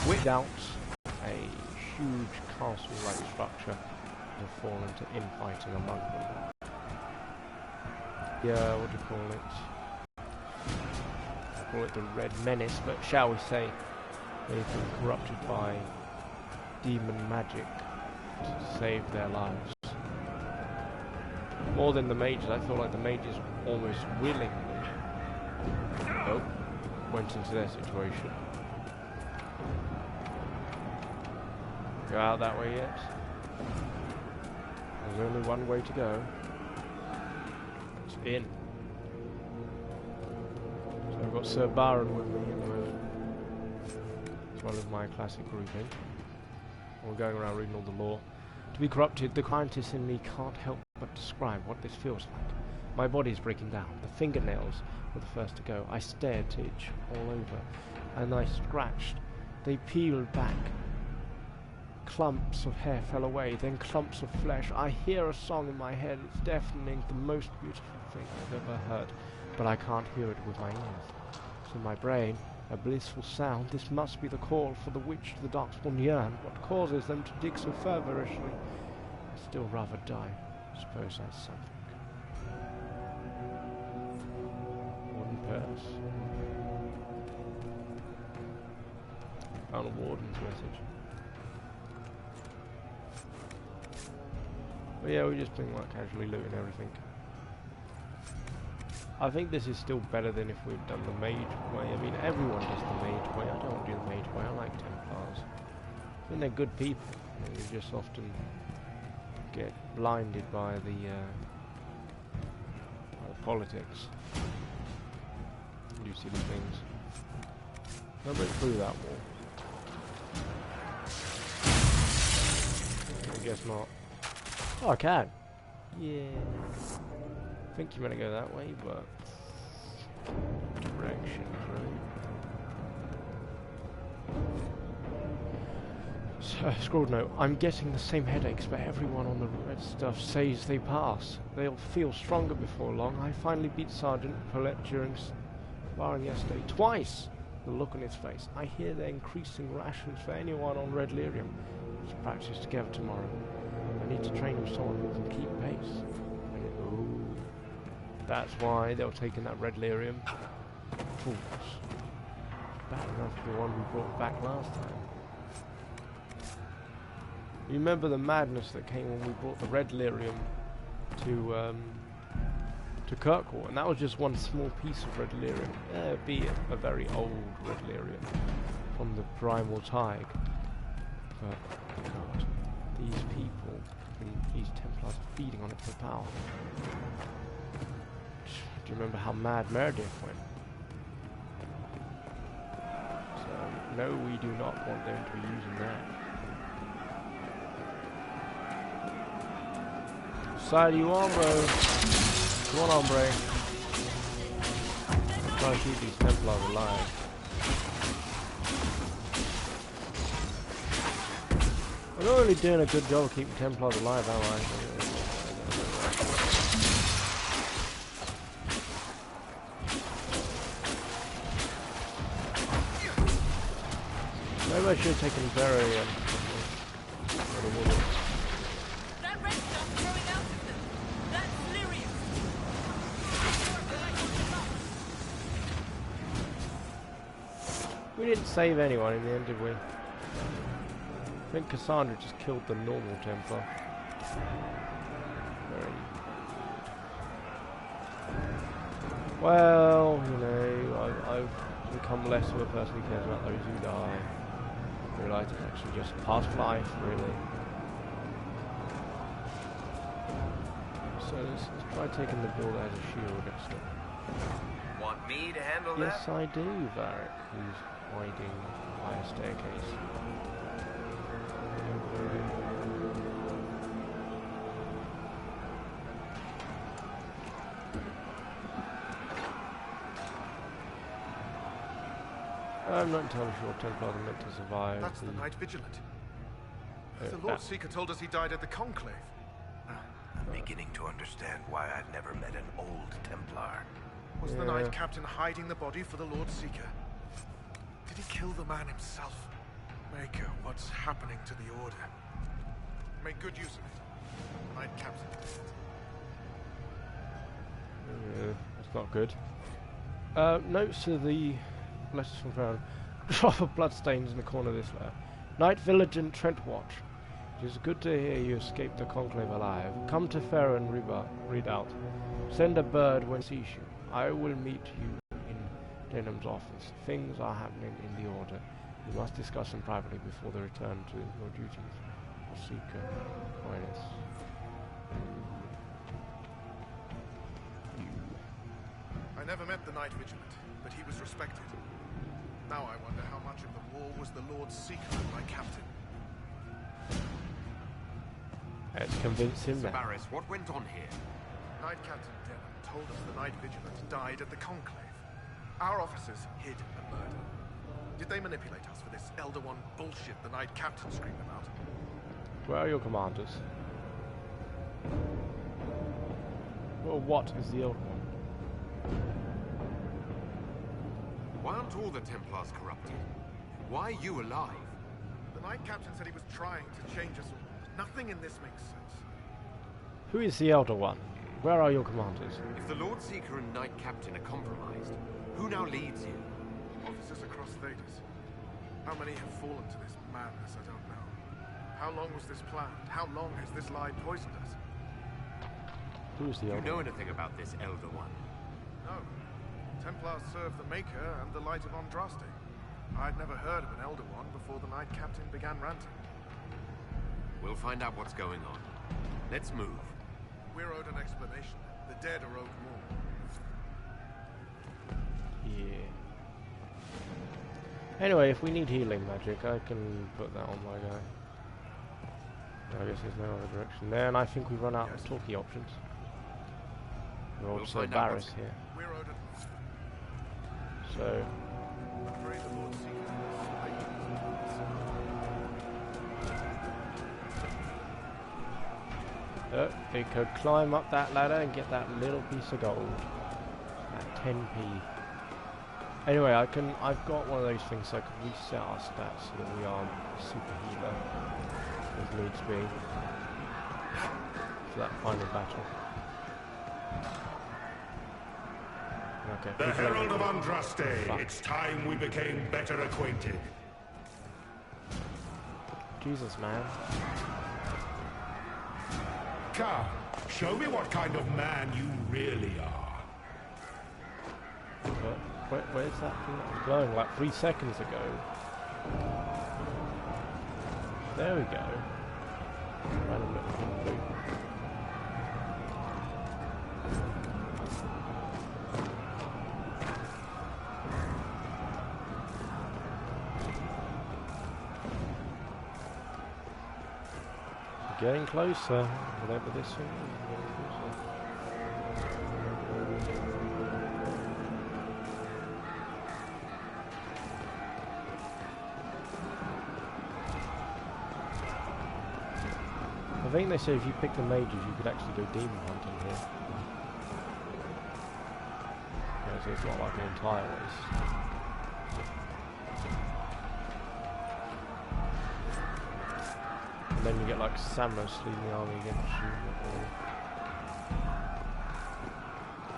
without a huge castle-like structure and fall into infighting among them. Yeah, what do you call it? I call it the Red Menace, but shall we say they've been corrupted by demon magic to save their lives. More than the mages, I feel like the mages almost willingly went into their situation. Go out that way yet? There's only one way to go. It's in. So I've got Sir Baron with me at the moment, as well as my classic grouping. We're going around reading all the lore. To be corrupted, the scientist in me can't help but describe what this feels like. My body's breaking down. The fingernails were the first to go. I stared to itch all over, and I scratched. They peeled back. Clumps of hair fell away, then clumps of flesh. I hear a song in my head. It's deafening, the most beautiful thing I've ever heard, but I can't hear it with my ears. So my brain, a blissful sound. This must be the call for the witch to the darkspawn yearn. What causes them to dig so fervorously? I'd still rather die. I suppose that's something. Warden purse. Found a warden's message. But yeah, we've just been like casually looting everything. I think this is still better than if we'd done the mage way. I mean, everyone does the mage way. I don't want to do the mage way. I like Templars. I think they're good people. We just often get blinded by the politics. Do silly things. I'll break through that wall. I guess not. Oh, I can. Yeah. I think you're going to go that way, but direction, right? So, scrolled note. I'm getting the same headaches, but everyone on the red stuff says they pass. They'll feel stronger before long. I finally beat Sergeant Paulette during sparring yesterday. Twice! The look on his face. I hear they're increasing rations for anyone on Red Lyrium. Let's practice together tomorrow. I need to train with someone who can keep pace. That's why they were taking that Red Lyrium. Fools. Bad enough for the one we brought back last time. You remember the madness that came when we brought the Red Lyrium to Kirkwall, and that was just one small piece of Red Lyrium, be it a very old Red Lyrium from the Primal Tig. But God, these people, these Templars are feeding on it for power. Do you remember how mad Meredith went? So, no, we do not want them to be using that. Side you on, bro. Come on, hombre. Try to keep these Templars alive. I'm not really doing a good job of keeping Templars alive, am I? Maybe I should have taken very that red stuff growing out of them. That's Lyrium. We didn't save anyone in the end, did we? I think Cassandra just killed the normal Templar. Very good. Well, you know, I've become less of a person who cares about those who die. I realise it's actually just past life, really. So let's try taking the bull as a shield next time. Want me to handle that? Yes, I do, Varric, who's hiding by a staircase. I'm not entirely sure Templars are meant to survive. That's the Knight Vigilant. The Lord Seeker told us he died at the Conclave. I'm beginning to understand why I've never met an old Templar. Was the Knight Captain hiding the body for the Lord Seeker? Did he kill the man himself? Maker, what's happening to the Order? Make good use of it. Knight Captain. That's not good. Notes to the letters from Farron. Drop of bloodstains in the corner of this letter. Night Vigilant Trent Watch. It is good to hear you escaped the conclave alive. Come to Farron read out. Send a bird when it sees you. I will meet you in Denham's office. Things are happening in the Order. We must discuss them privately before the return to your duties. Seeker. Minus. I never met the Knight Vigilant, but he was respected. Now I wonder how much of the war was the Lord's secret, my captain. Let's convince him Sir that. Barris, what went on here? Knight Captain Denham told us the Knight Vigilant died at the conclave. Our officers hid the murder. Did they manipulate us for this Elder One bullshit the Knight Captain screamed about? Where are your commanders? Well, what is the old one? Why aren't all the Templars corrupted? Why are you alive? The Knight Captain said he was trying to change us all. Nothing in this makes sense. Who is the Elder One? Where are your commanders? If the Lord Seeker and Knight Captain are compromised, who now leads you? Officers across Thedas. How many have fallen to this madness, I don't know. How long was this planned? How long has this lie poisoned us? Who is the Do you Elder know One? anything about this Elder One? No. Templars serve the Maker and the Light of Andraste. I'd never heard of an Elder One before the Knight Captain began ranting. We'll find out what's going on. Let's move. We're owed an explanation. The dead are owed more. Yeah. Anyway, if we need healing magic, I can put that on my guy. I guess there's no other direction there, and I think we run out of talkie options. We're We'll also find out Barris what's- here. We're owed a... So, I'm afraid the Lord Seeker they could climb up that ladder and get that little piece of gold. At 10p. Anyway, I've got one of those things so I can reset our stats so that we are super healer as needs be for that final battle. Okay. The people Herald of are- Andraste, Fuck. it's time we became better acquainted. Jesus, man. Come, show me what kind of man you really are. Where's that thing that was glowing like 3 seconds ago? There we go. Random little blue. Getting closer, whatever this thing is, getting closer. I think they say if you pick the mages, you could actually go demon hunting here. Yeah, so it's not like an entire waste. And then you get like Samus leading the army against you.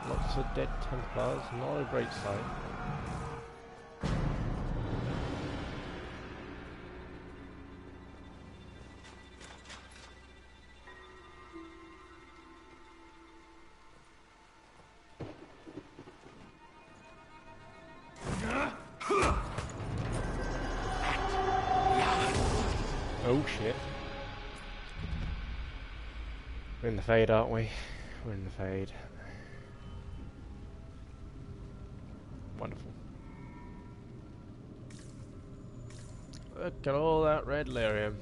Lots of dead Templars, not a great sight. Oh shit. We're in the fade, aren't we? We're in the fade. Wonderful. Look at all that red lyrium.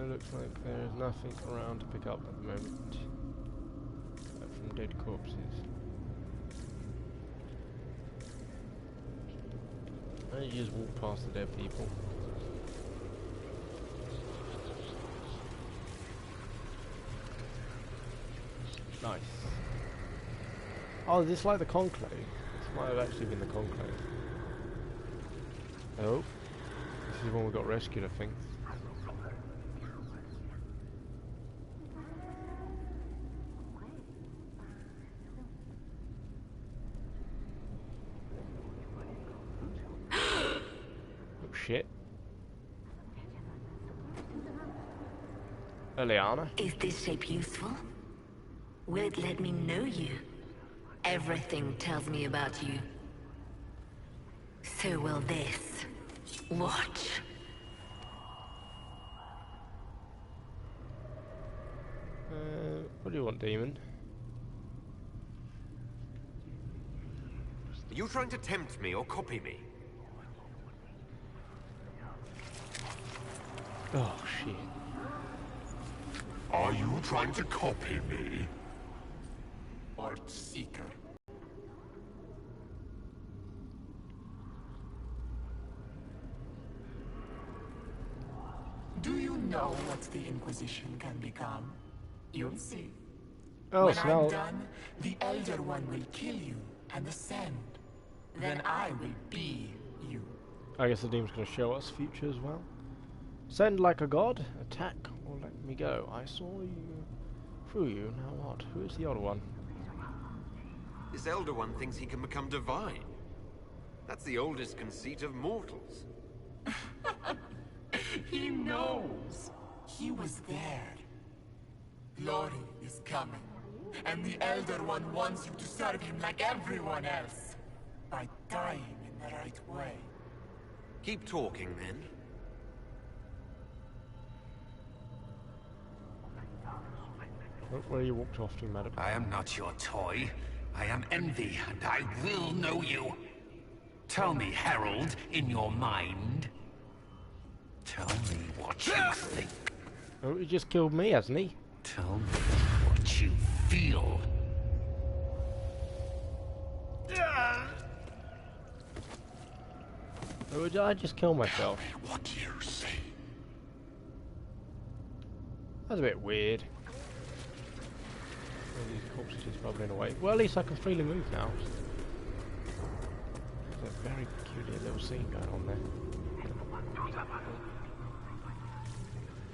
Looks like there is nothing around to pick up at the moment. Except from dead corpses. You just walk past the dead people. Nice. Oh, is this like the conclave? This might have actually been the conclave. Oh, this is when we got rescued, I think. Oh shit. Eliana? Is this shape useful? Will it let me know you? Everything tells me about you. So will this. Watch. What do you want, demon? Are you trying to tempt me or copy me? Oh shit. Are you trying to copy me? Art Seeker. Do you know what the Inquisition can become? You'll see. Oh, When so I'm now done, the Elder One will kill you and ascend. Then I will be you. I guess the demon's going to show us future as well. Send like a god, attack or let me go. I saw you through you. Now what? Who is the other one? This Elder One thinks he can become divine. That's the oldest conceit of mortals. He knows. He was there. Glory is coming. And the Elder One wants you to serve him like everyone else. By dying in the right way. Keep talking, then. Oh, where you walked off to, madam? I am not your toy. I am Envy, and I will know you. Tell me, Herald, in your mind. Tell me what you think. Oh, he just killed me, hasn't he? Tell me what you feel. Oh, did I just kill myself? What do you say? That's a bit weird. All these corpses just bubbling away. Well, at least I can freely move now. There's a very peculiar little scene going on there.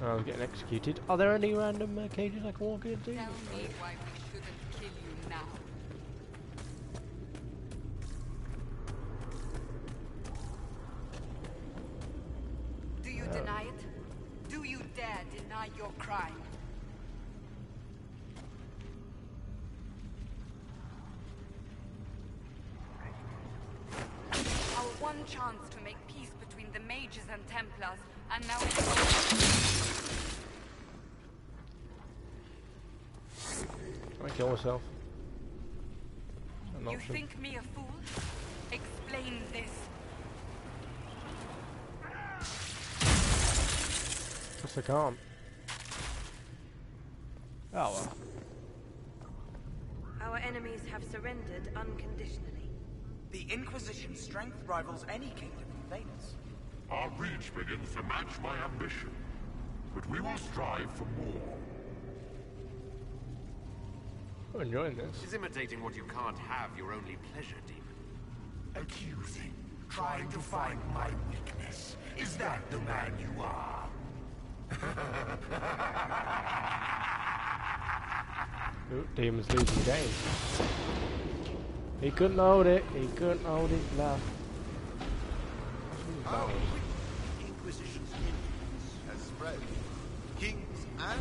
Oh, I was getting executed. Are there any random cages I can walk into? Tell me why we shouldn't kill you now. Do you deny it? Do you dare deny your crime? Our one chance to make peace between the mages and Templars, and now it's Can I kill myself? You think me a fool? Explain this. Guess I can't. Oh well. Our enemies have surrendered unconditionally. The Inquisition's strength rivals any kingdom in Thanos. Our reach begins to match my ambition, but we will strive for more. I'm enjoying this. Is imitating what you can't have your only pleasure, demon? Accusing, trying to find my weakness. Is that the man you are? Oh, demon's losing the game. He couldn't hold it. He couldn't hold his laugh. How the Inquisition's influence has spread. Kings and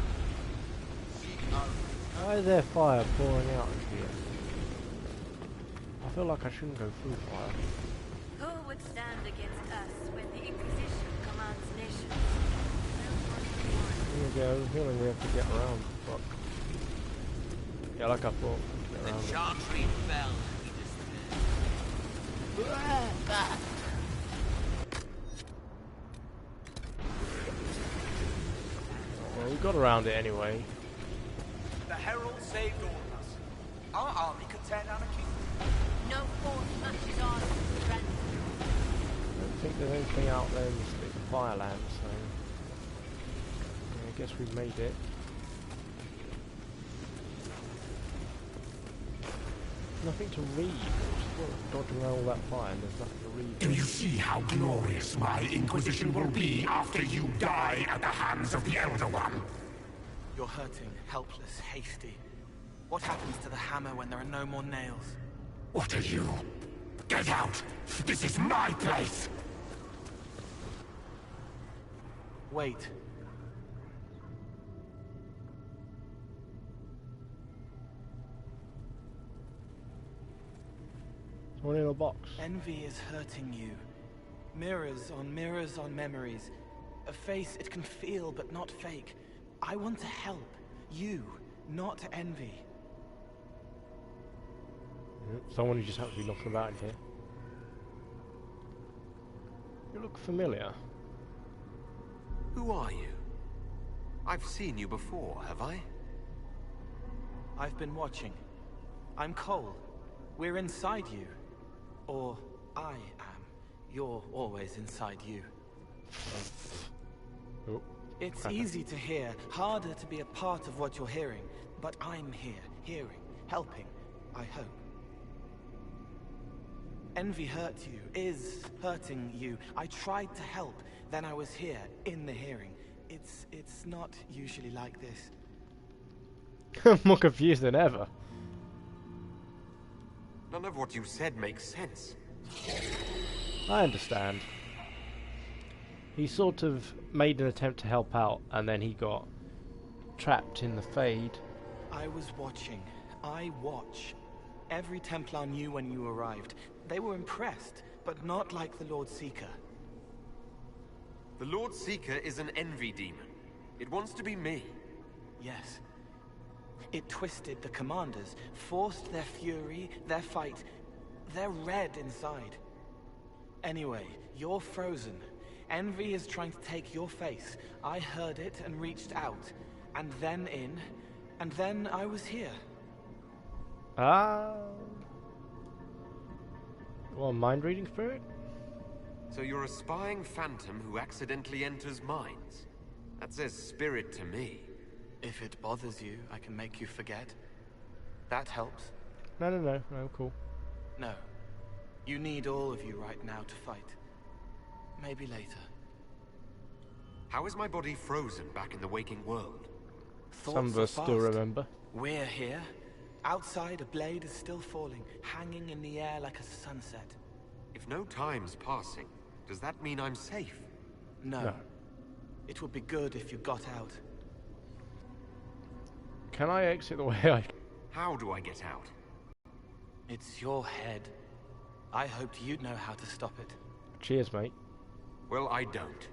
seek out. Why is there fire pouring out of here? I feel like I shouldn't go through fire. Who would stand against us when the Inquisition commands nations? Here we go. I have a feeling we have to get around. Fuck. Yeah, like I thought. Get around it. Chantry fell. Well, we got around it anyway. The Herald saved all of us. Our army could tear down a kingdom. No force matches ours, friend. I don't think there's anything out there in this bit of fireland, so yeah, I guess we've made it. Nothing to read. dodging around all that fire and there's nothing to read. Do you see how glorious my Inquisition will be after you die at the hands of the Elder One? You're hurting, helpless, hasty. What happens to the hammer when there are no more nails? What are you? Get out! This is my place! Wait. One in a box. Envy is hurting you. Mirrors on memories. A face it can feel but not fake. I want to help. You, not envy. Someone who just happens to be knocking about in here. You look familiar. Who are you? I've seen you before, have I? I've been watching. I'm Cole. We're inside you. Or I am. You're always inside you. Oh. It's easy to hear, harder to be a part of what you're hearing. But I'm here, hearing, helping, I hope. Envy hurt you, is hurting you. I tried to help, then I was here, in the hearing. It's not usually like this. More confused than ever. None of what you said makes sense. I understand. He sort of made an attempt to help out, and then he got trapped in the Fade. I was watching. I watch. Every Templar knew when you arrived. They were impressed, but not like the Lord Seeker. The Lord Seeker is an envy demon. It wants to be me. Yes. It twisted the commanders, forced their fury, their fight. They're red inside. Anyway, you're frozen. Envy is trying to take your face. I heard it and reached out. And then in. And then I was here. Ah. Well, mind-reading spirit? So you're a spying phantom who accidentally enters minds? That says spirit to me. If it bothers you, I can make you forget. That helps. No, cool. No. You need all of you right now to fight. Maybe later. How is my body frozen back in the waking world? Some of us still remember. We're here. Outside, a blade is still falling, hanging in the air like a sunset. If no time's passing, does that mean I'm safe? No. It would be good if you got out. Can I exit the way I... How do I get out? It's your head. I hoped you'd know how to stop it. Cheers, mate. Well, I don't.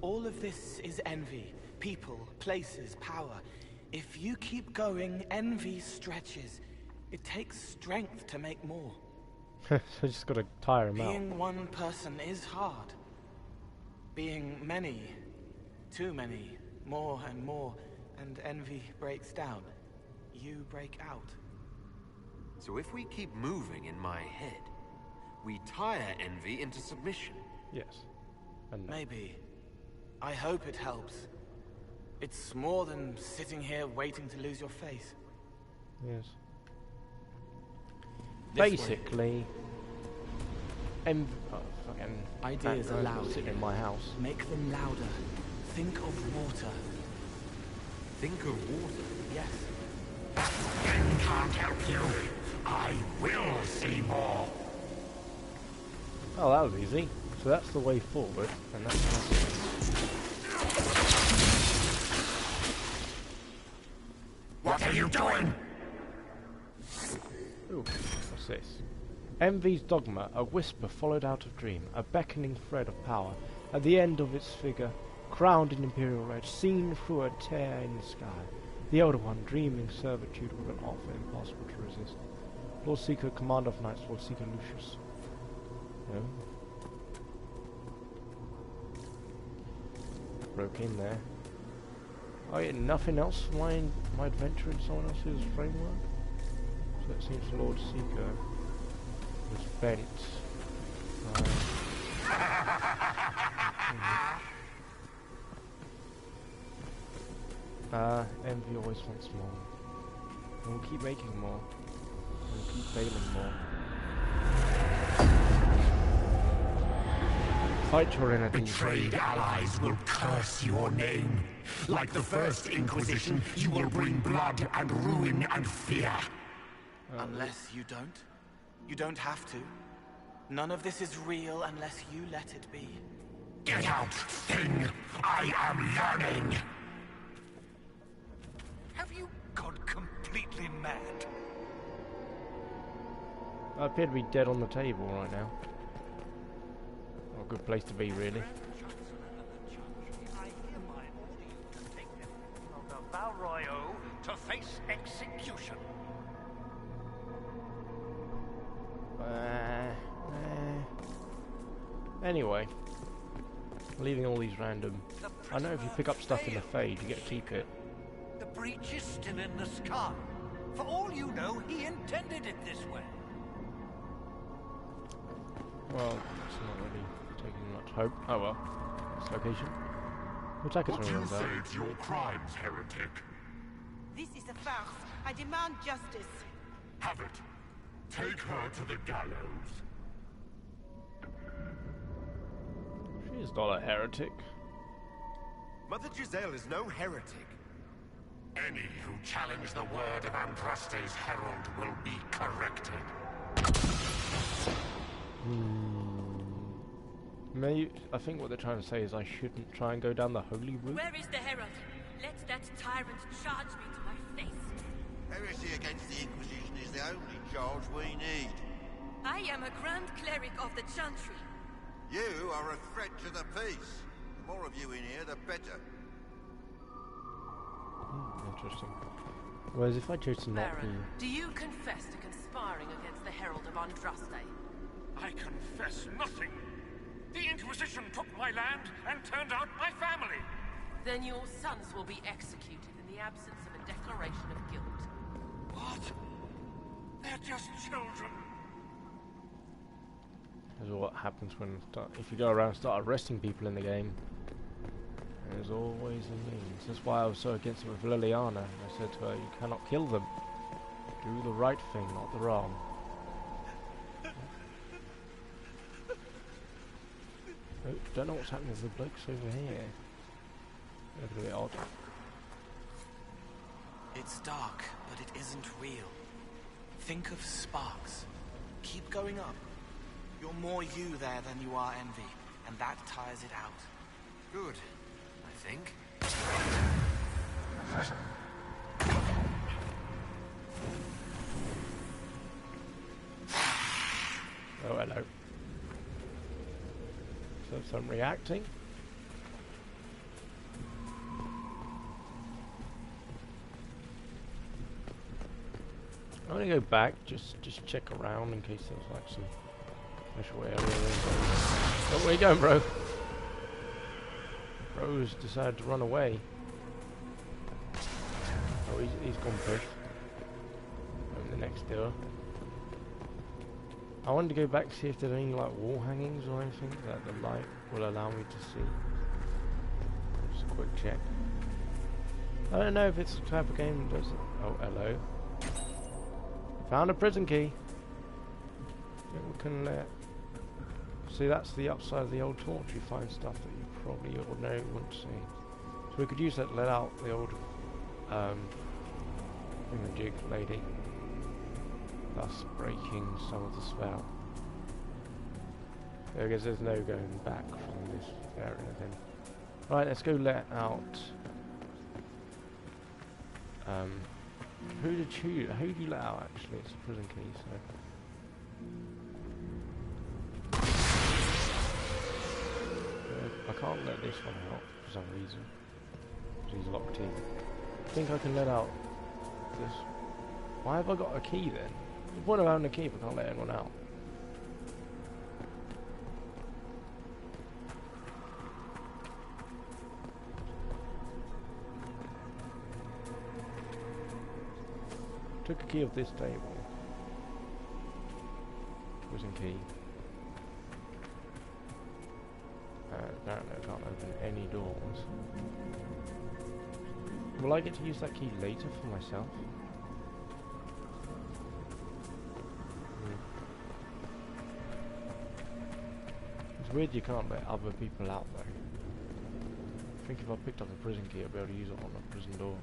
All of this is envy. People, places, power. If you keep going, envy stretches. It takes strength to make more. So I just gotta tire him out. Being one person is hard. Being many, too many, more and more, and envy breaks down. You break out. So if we keep moving in my head, we tire envy into submission. Yes. And maybe. I hope it helps. It's more than sitting here waiting to lose your face. Yes. This Basically, fucking ideas are loud. Sitting in my house. Make them louder. Think of water. Think of water? Yes. Then can't help you. I will see more. Oh, that was easy. So that's the way forward, and that's... What are you doing? Ooh, what's this? Envy's dogma, a whisper followed out of dream, a beckoning thread of power, at the end of its figure, crowned in imperial red, seen through a tear in the sky. The Elder One, dreaming servitude with an offer impossible to resist. Lord Seeker, Commander of Knights, Lord Seeker Lucius. No. Broke in there. Oh yeah, nothing else for my adventure in someone else's framework? So it seems the Lord Seeker was bent. Envy always wants more. We'll keep making more. We'll keep failing more. Fight your enemies. Betrayed allies will curse your name. Like the first Inquisition, you will bring blood and ruin and fear. Unless you don't. You don't have to. None of this is real unless you let it be. Get out, thing! I am learning! Have you gone completely mad? I appear to be dead on the table right now. Not a good place to be, really. I hereby order you to take them from the Val Royaux to face execution. Anyway, leaving all these random. I know if you pick up stuff in the Fade, you get to keep it. The breach is still in the sky. For all you know, he intended it this way. Well, it's not really taking much hope. Oh well, this location. We'll take it What from you around say there. to your crimes, heretic? This is a farce. I demand justice. Have it. Take her to the gallows. She is not a heretic. Mother Giselle is no heretic. Any who challenge the word of Andraste's herald will be corrected. Maybe, I think what they're trying to say is I shouldn't try and go down the holy route. Where is the herald? Let that tyrant charge me to my face. Heresy against the Inquisition is the only charge we need. I am a Grand Cleric of the Chantry. You are a threat to the peace. The more of you in here, the better. Interesting. Whereas if I chose to not be... Baron, do you confess to conspiring against the Herald of Andraste? I confess nothing. The Inquisition took my land and turned out my family. Then your sons will be executed in the absence of a declaration of guilt. What? They're just children. This is what happens when if you go around and start arresting people in the game. There's always a means. That's why I was so against it with Liliana. I said to her, you cannot kill them. Do the right thing, not the wrong. Oh, don't know what's happening with the blokes over here. They're a bit odd. It's dark, but it isn't real. Think of sparks. Keep going up. You're more you there than you are envy, and that tires it out. Good, I think. Oh, hello. So some reacting. I'm gonna go back, just check around in case there's like some special area. Oh, where you going, bro? Bro's decided to run away. Oh, he's gone push. Open the next door. I wanted to go back to see if there's any like wall hangings or anything that the light will allow me to see. Just a quick check. I don't know if it's the type of game that does it. Oh, hello. Found a prison key. I think we can let... See, that's the upside of the old torch. You find stuff that you probably ordinarily wouldn't see. So we could use that to let out the old thingamajig lady, thus breaking some of the spell. I guess there's no going back from this area then. Right, let's go let out... who do you let out actually? It's a prison key, so... I can't let this one out for some reason. He's locked in. I think I can let out this. Why have I got a key then? The point of having a key if I can't let anyone out. Took a key of this table. Prison key. Apparently I can't open any doors. Will I get to use that key later for myself? weird you can't let other people out though. I think if I picked up a prison key I'd be able to use it on a prison door.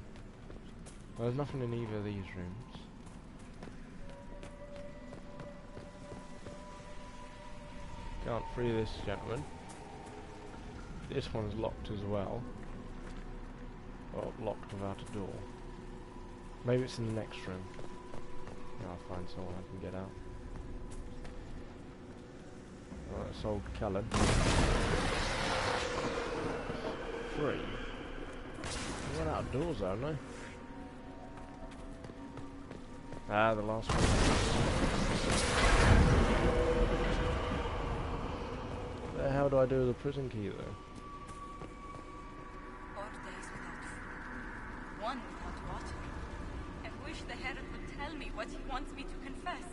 Well, there's nothing in either of these rooms. Can't free this gentleman. This one's locked as well. Well, locked without a door. Maybe it's in the next room. Yeah, I'll find someone I can get out. Alright, it's old Cullen. 3. I run out of doors, haven't I? Ah, the last one. What the hell do I do with the prison key though? 4 days without food. 1 without water. I wish the Herald would tell me what he wants me to confess.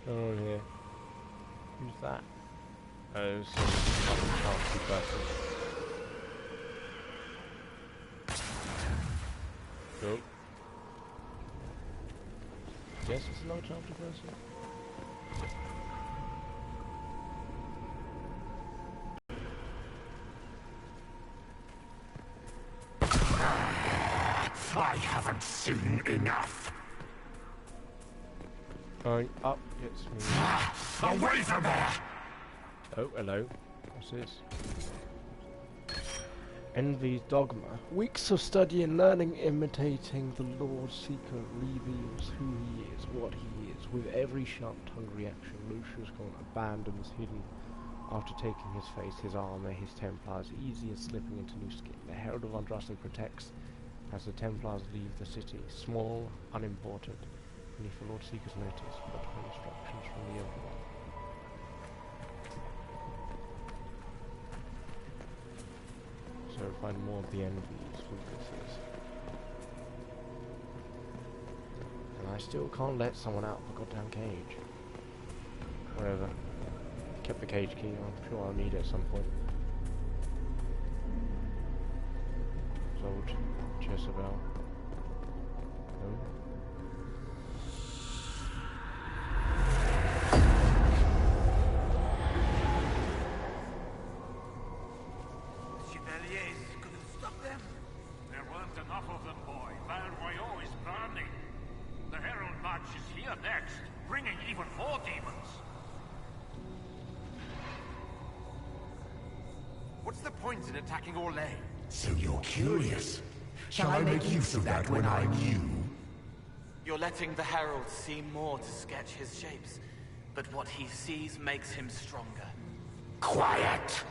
No one here. Who's that? Oh, some fancy person. Cool. Guess it's a large after person. I haven't seen enough. Going up gets me. Away from there! Oh, hello. What's this? Envy's dogma. Weeks of study and learning, imitating the Lord Seeker, reveals who he is, what he is. With every sharp-tongued reaction, Lucius abandons hidden. After taking his face, his armor, his Templars, easy as slipping into new skin. The Herald of Andraste protects as the Templars leave the city. Small, unimportant. Only for Lord Seeker's notice, but for instructions from the Elder One. So find more of the Envy's weaknesses. And I still can't let someone out of the goddamn cage. Whatever. Kept the cage key, I'm sure I'll need it at some point. It's old Jezebel. No. What's the point in attacking Orlais? So you're curious. Shall I make use of that when I'm you? You're letting the Herald see more to sketch his shapes, but what he sees makes him stronger. Quiet!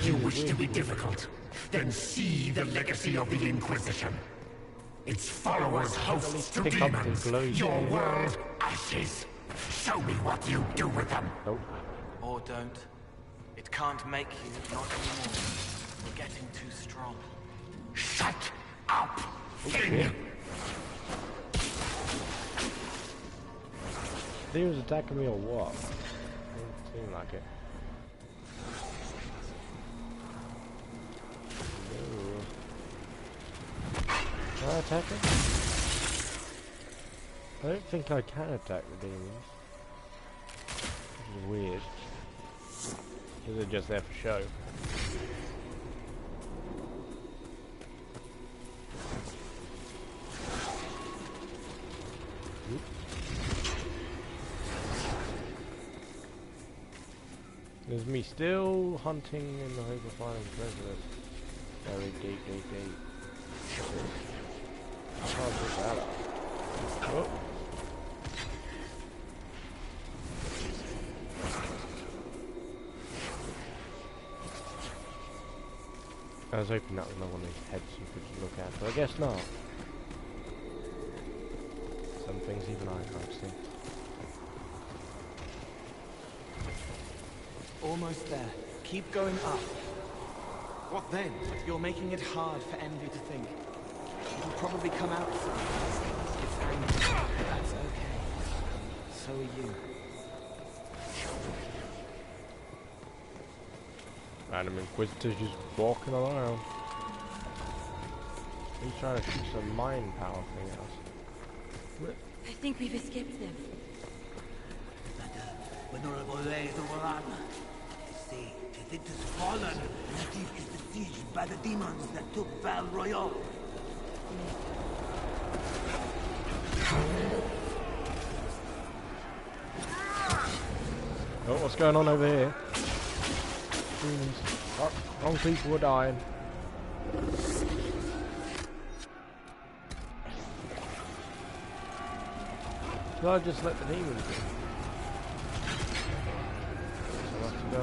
You wish to be difficult? Then see the legacy of the Inquisition. Its followers hosts to demons. Your world ashes. Show me what you do with them. Nope. Or don't. It can't make you, not anymore. You're getting too strong. Shut up, thing! He was attacking me or what? Doesn't seem like it. Can I attack it? I don't think I can attack the demons. Which is weird. Or they're just there for show. Oop. There's me still hunting in the hope of finding treasure. Very deep, deep, deep. I can't pick that up. Oh. I was hoping that was not one of these heads you could look at, but I guess not. Some things even I can't see. Almost there. Keep going up. What then? You're making it hard for Envy to think. It'll probably come out soon. It's angry. That's okay. So are you. Random Inquisitors just walking around. He's trying to shoot some mind power thing else. I think we've escaped them. See, it is fallen, and it is besieged by the demons that took Val Royal. Oh, what's going on over here? Demons. Oh, wrong people are dying. Should I just let the demons in? So I have to go.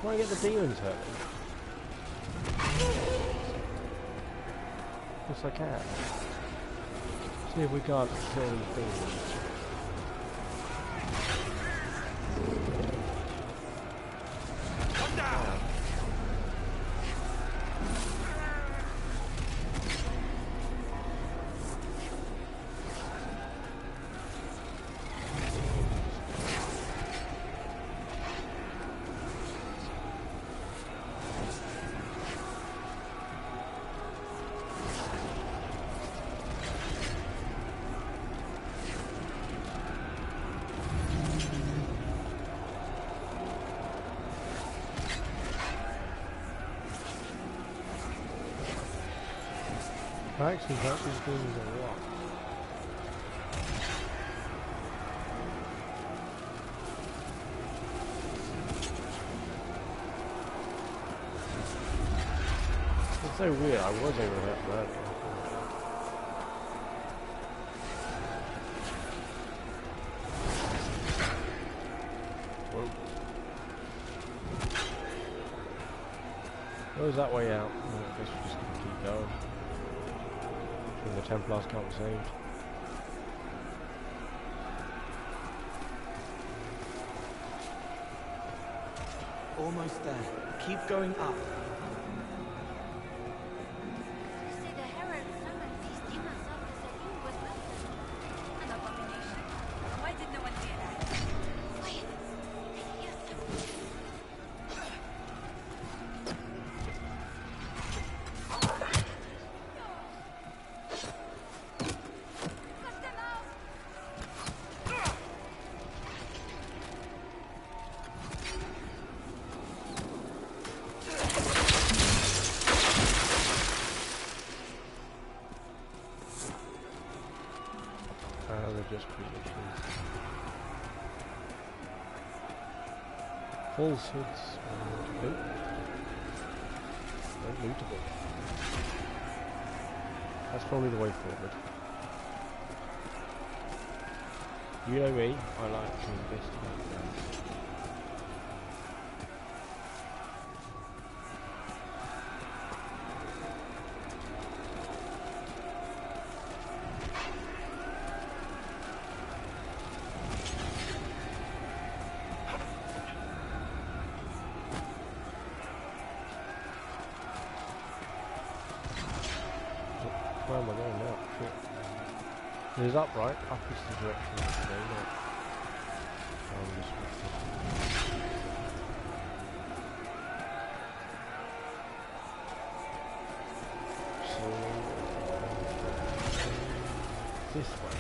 Try and get the demons hurt. Yes, I can. See if we can't kill these demons. I actually hope these demons are what? It's so weird, I was able to hit that. Whoa. Where's that way out? Oh, I guess we're just gonna keep going. The Templars can't be saved. Almost there. Keep going up. You say the Herald summoned these demons after Salim was murdered. An abomination. Why did no one realize? Wait, I hear something. They're just creatures. Falsehoods are lootable. That's probably the way forward. You know me, I like to investigate things. Where am I going now? Shit. It is up, right? Up is the direction I have to go, not down this way. So, this way.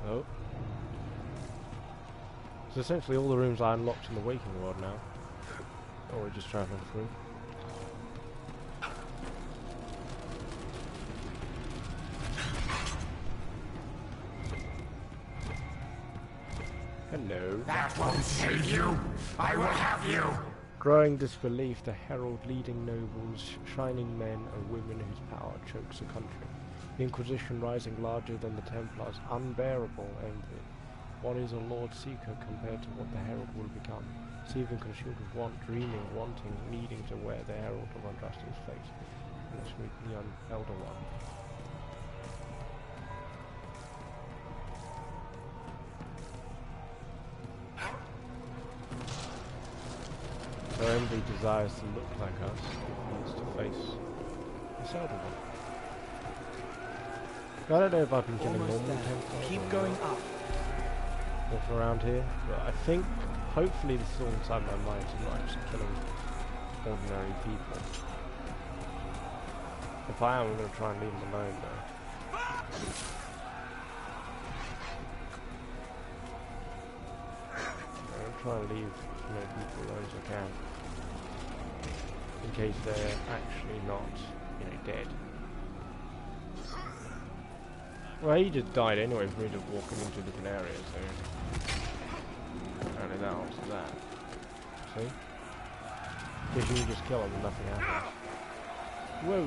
Oh. So essentially all the rooms are unlocked in the waking world now. Or we're just travelling through. Hello. That won't save you. I will have you. Growing disbelief, the herald leading nobles, shining men and women whose power chokes a country. The Inquisition rising larger than the Templars, unbearable envy. What is a Lord Seeker compared to what the herald will become? Seething consumed with want, dreaming, wanting, needing to wear the herald of Andraste's face. And it's with the Elder One. So envy desires to look like us, wants to face this elder one. I don't know if I've been killing normal Templars. Keep going up. Walking around here, but I think hopefully this is all inside my mind, so I'm not actually killing ordinary people. If I am, I'm going to try and leave them alone though. I'm going to try and leave as many people alone as I can, in case they're actually not, dead. Well, he just died anyway for me to walk him into a different area, so apparently that answers that. See? Because you just kill him and nothing happens. Whoa!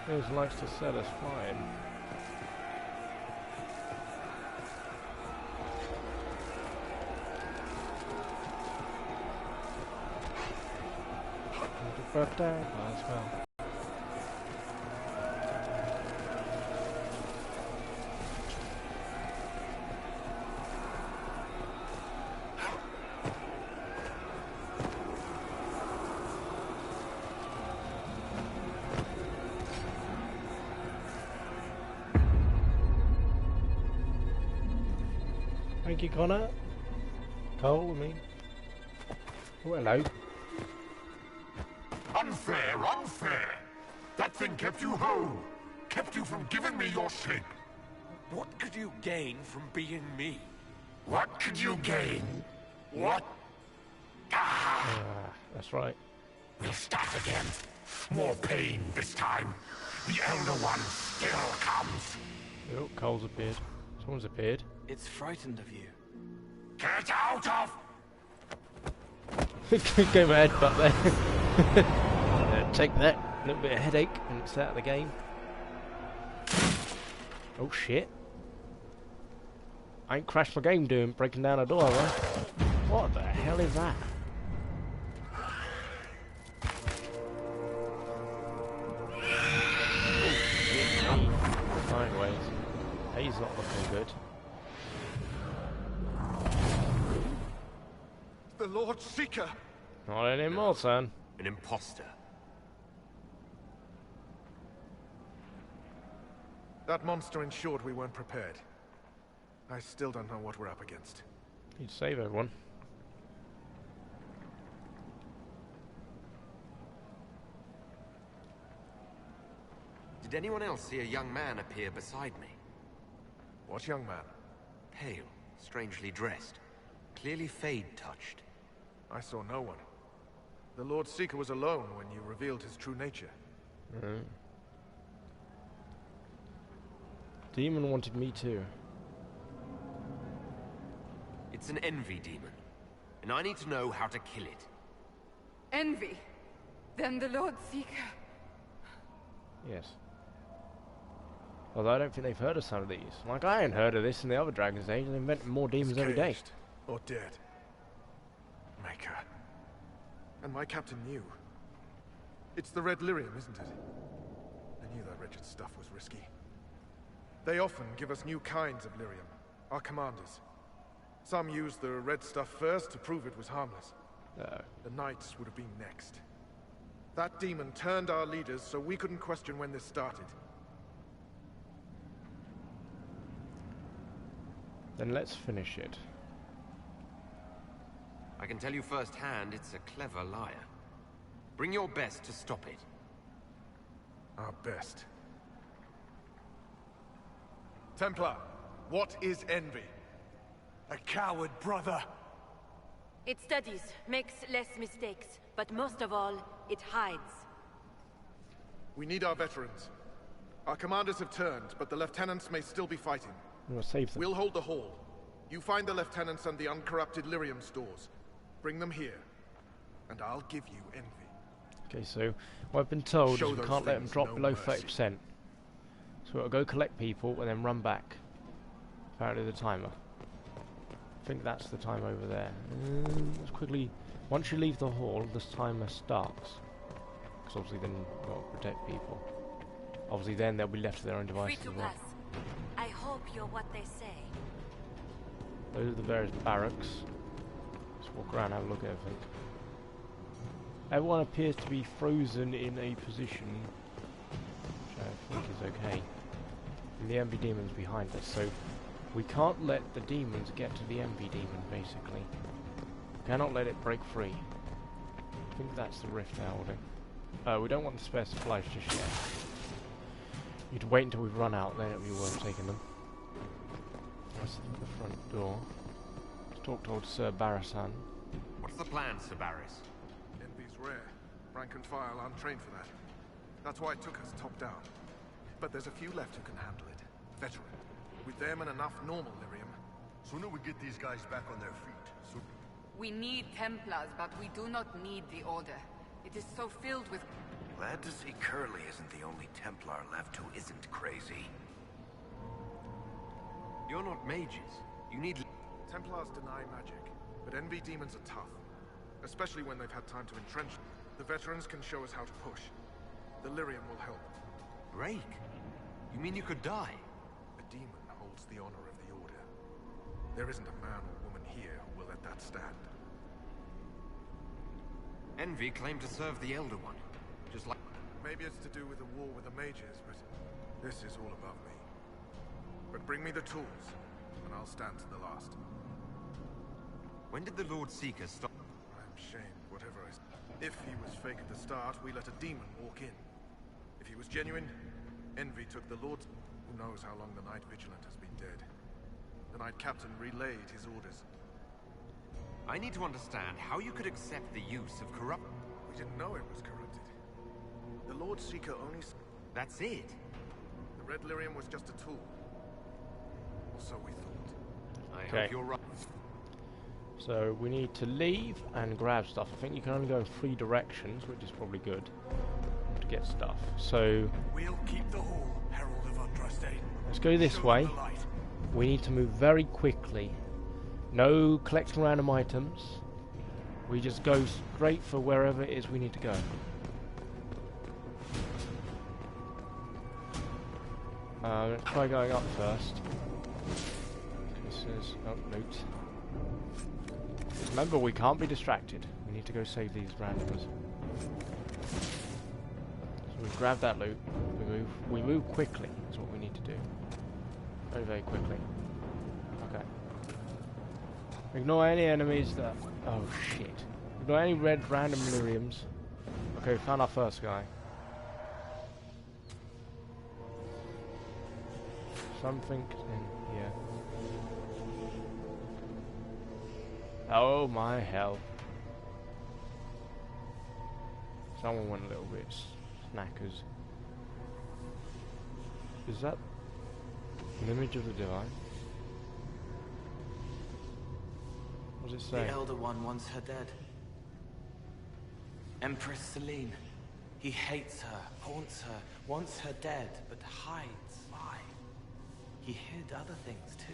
He just likes to set us flying. Happy birthday as well. Thank you, Connor. Cole, I mean. Oh, hello. Unfair, unfair! That thing kept you whole! Kept you from giving me your shape! What could you gain from being me? What could you gain? What? That's right. We'll start again. More pain this time. The Elder One still comes. Oh, Cole's appeared. Someone's appeared. It's frightened of you. Get out of! Gave my headbutt there. Take that. A little bit of headache and it's out of the game. Oh shit. I ain't crashed my game breaking down a door, have I? What the hell is that? Sideways. He's not looking good. The Lord Seeker! Not anymore, son. An imposter. That monster ensured we weren't prepared. I still don't know what we're up against. You'd save everyone. Did anyone else see a young man appear beside me? What young man? Pale, strangely dressed. Clearly Fade-touched. I saw no one. The Lord Seeker was alone when you revealed his true nature. Demon wanted me too. It's an envy demon, and I need to know how to kill it. Envy? Then the Lord Seeker. Yes. Although I don't think they've heard of some of these. Like, I ain't heard of this in the other Dragon's Age, and they invent more demons every day. Or dead. Maker. And my captain knew. It's the red lyrium, isn't it? I knew that wretched stuff was risky. They often give us new kinds of lyrium, our commanders. Some use the red stuff first to prove it was harmless. The Knights would have been next. That demon turned our leaders so we couldn't question when this started. Then let's finish it. I can tell you firsthand, it's a clever liar. Bring your best to stop it. Our best. Templar, what is envy? A coward, brother. It studies, makes less mistakes, but most of all, it hides. We need our veterans. Our commanders have turned, but the lieutenants may still be fighting. We'll save them. We'll hold the hall. You find the lieutenants and the uncorrupted lyrium stores. Bring them here, and I'll give you envy. Okay, so what I've been told is we can't let them drop below 30%. So we'll go collect people and then run back. Apparently the timer. I think that's the time over there. Let's quickly... Once you leave the hall, this timer starts. Because obviously then you've got to protect people. Obviously then they'll be left to their own devices as well. I hope you're what they say. Those are the various barracks. Let's walk around and have a look at everything. Everyone appears to be frozen in a position which I think is okay. And the envy demon's behind us, so we can't let the demons get to the envy demon, basically. We cannot let it break free. I think that's the rift they're holding. We don't want the spare supplies just yet. Need to wait until we've run out, then it'll be worth taking them. That's the front door. Let's talk to old Sir Barasan. What's the plan, Sir Barris? Envy's rare. Rank and file aren't trained for that. That's why it took us top down. But there's a few left who can handle it. Veteran. With them and enough normal lyrium. Sooner we get these guys back on their feet. We need Templars, but we do not need the Order. It is so filled with... Glad to see Curly isn't the only Templar left who isn't crazy. You're not mages. You need... Templars deny magic, but envy demons are tough. Especially when they've had time to entrench. The veterans can show us how to push. The lyrium will help. Break? You mean you could die? A demon holds the honor of the Order. There isn't a man or woman here who will let that stand. Envy claimed to serve the Elder One. Just like... Maybe it's to do with the war with the mages, but this is all above me. But bring me the tools, and I'll stand to the last. When did the Lord Seeker stop? I'm shamed, whatever I... If he was fake at the start, we let a demon walk in. If he was genuine, Envy took the Lord's... Who knows how long the Knight Vigilant has been dead. The Knight Captain relayed his orders. I need to understand how you could accept the use of corrupt... We didn't know it was corrupted. The Lord Seeker only... That's it? The Red Lyrium was just a tool. Or so we thought. I hope you're right. So we need to leave and grab stuff. I think you can only go in 3 directions, which is probably good to get stuff. So we'll keep the hall, Herald of Andraste. Let's go this way. We need to move very quickly. No collecting random items. We just go straight for wherever it is we need to go. Let's try going up first. This is... oh, note. Remember, we can't be distracted. We need to go save these randomers. So we grab that loot. We move quickly. That's what we need to do. Very, very quickly. Okay. Ignore any enemies that... oh, shit. Ignore any red random lyriums. Okay, we found our first guy. Something in here. Oh my hell. Someone went a little bit snackers. Is that an image of the divine? What does it say? The Elder One wants her dead. Empress Celine. He hates her, haunts her, wants her dead, but hides. Why? He hid other things too.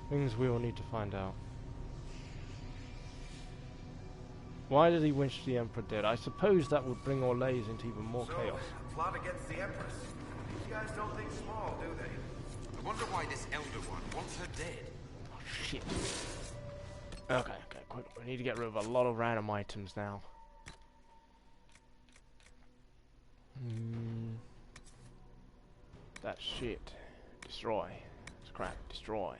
Things we all need to find out. Why did he wish the Emperor dead? I suppose that would bring Orlais into even more chaos. A plot against the Empress. These guys don't think small, do they? I wonder why this Elder One wants her dead. Oh, shit. Okay, quick. We need to get rid of a lot of random items now. That shit. Destroy. Scrap. Destroy.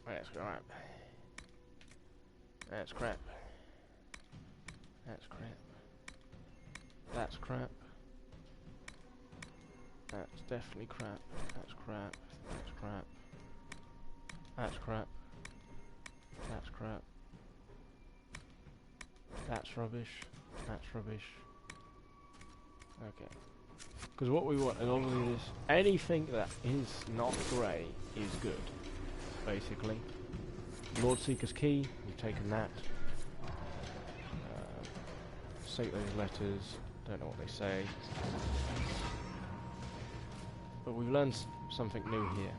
That's crap. That's crap. That's crap. That's crap. That's definitely crap. That's crap. That's crap. That's crap. That's crap. That's rubbish. That's rubbish. Okay. Because what we want in all of this, anything that is not grey is good, basically. Lord Seeker's key, we've taken that. State those letters, don't know what they say. But we've learned something new here.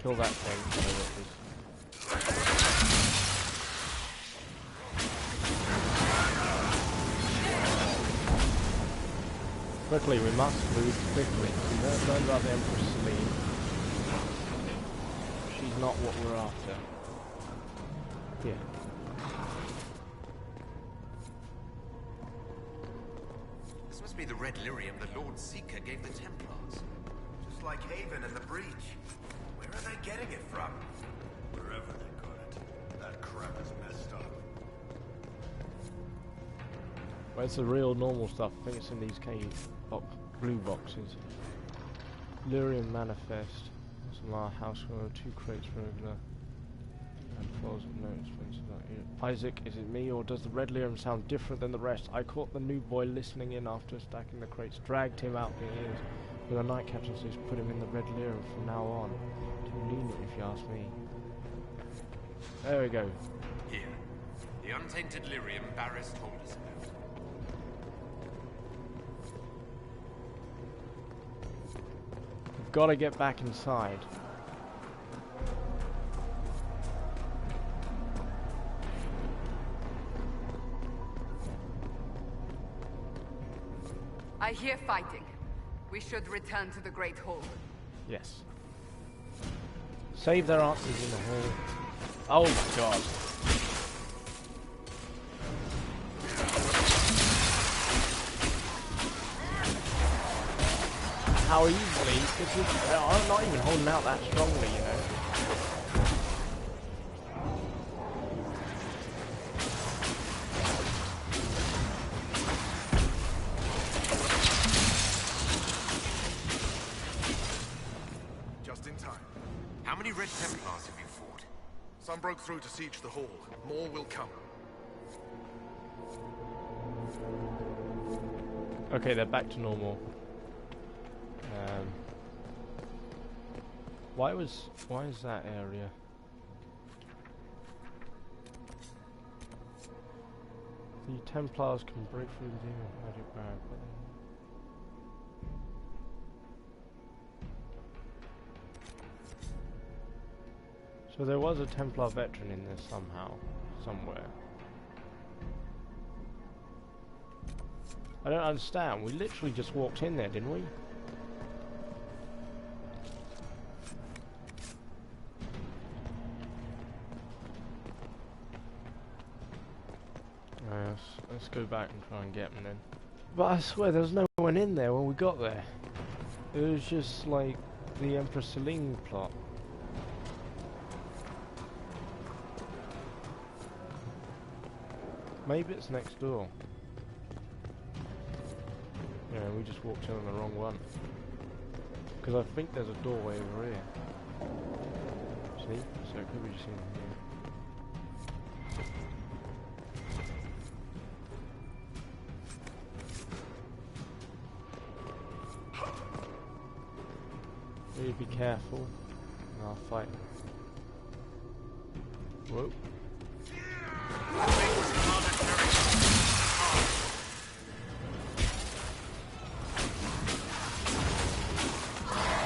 Kill that thing, whatever it is. Quickly, we must move quickly. We don't learn about the Empress Celine. She's not what we're after. Here. This must be the red lyrium the Lord Seeker gave the Templars. Just like Haven and the Breach. Where are they getting it from? Wherever they got it. That crap is messed up. Where's the real normal stuff? I think it's in these blue boxes. Lyrium Manifest. Some our house, 2 crates regular. And floors with no expenses out here. Isaac, is it me or does the red lyrium sound different than the rest? I caught the new boy listening in after stacking the crates, dragged him out the ears. But the night captain says put him in the red lyrium from now on. Too lenient if you ask me. There we go. Here. The untainted lyrium Barris told us about. We've got to get back inside. I hear fighting. We should return to the Great Hall. Yes. Save their answers in the hall. Oh god. How easily this is, I'm not even holding out that strongly, you know. Just in time. How many Red Templars have you fought? Some broke through to siege the hall. More will come. Okay, they're back to normal. Why is that area? The Templars can break through the demon magic barrier. So there was a Templar veteran in there somehow, somewhere. I don't understand. We literally just walked in there, didn't we? Let's go back and try and get them then. But I swear there was no one in there when we got there. It was just like the Empress Celine plot. Maybe it's next door. Yeah, we just walked in on the wrong one. Because I think there's a doorway over here. See? So it could be just in here. Really be careful in our fight. Whoa.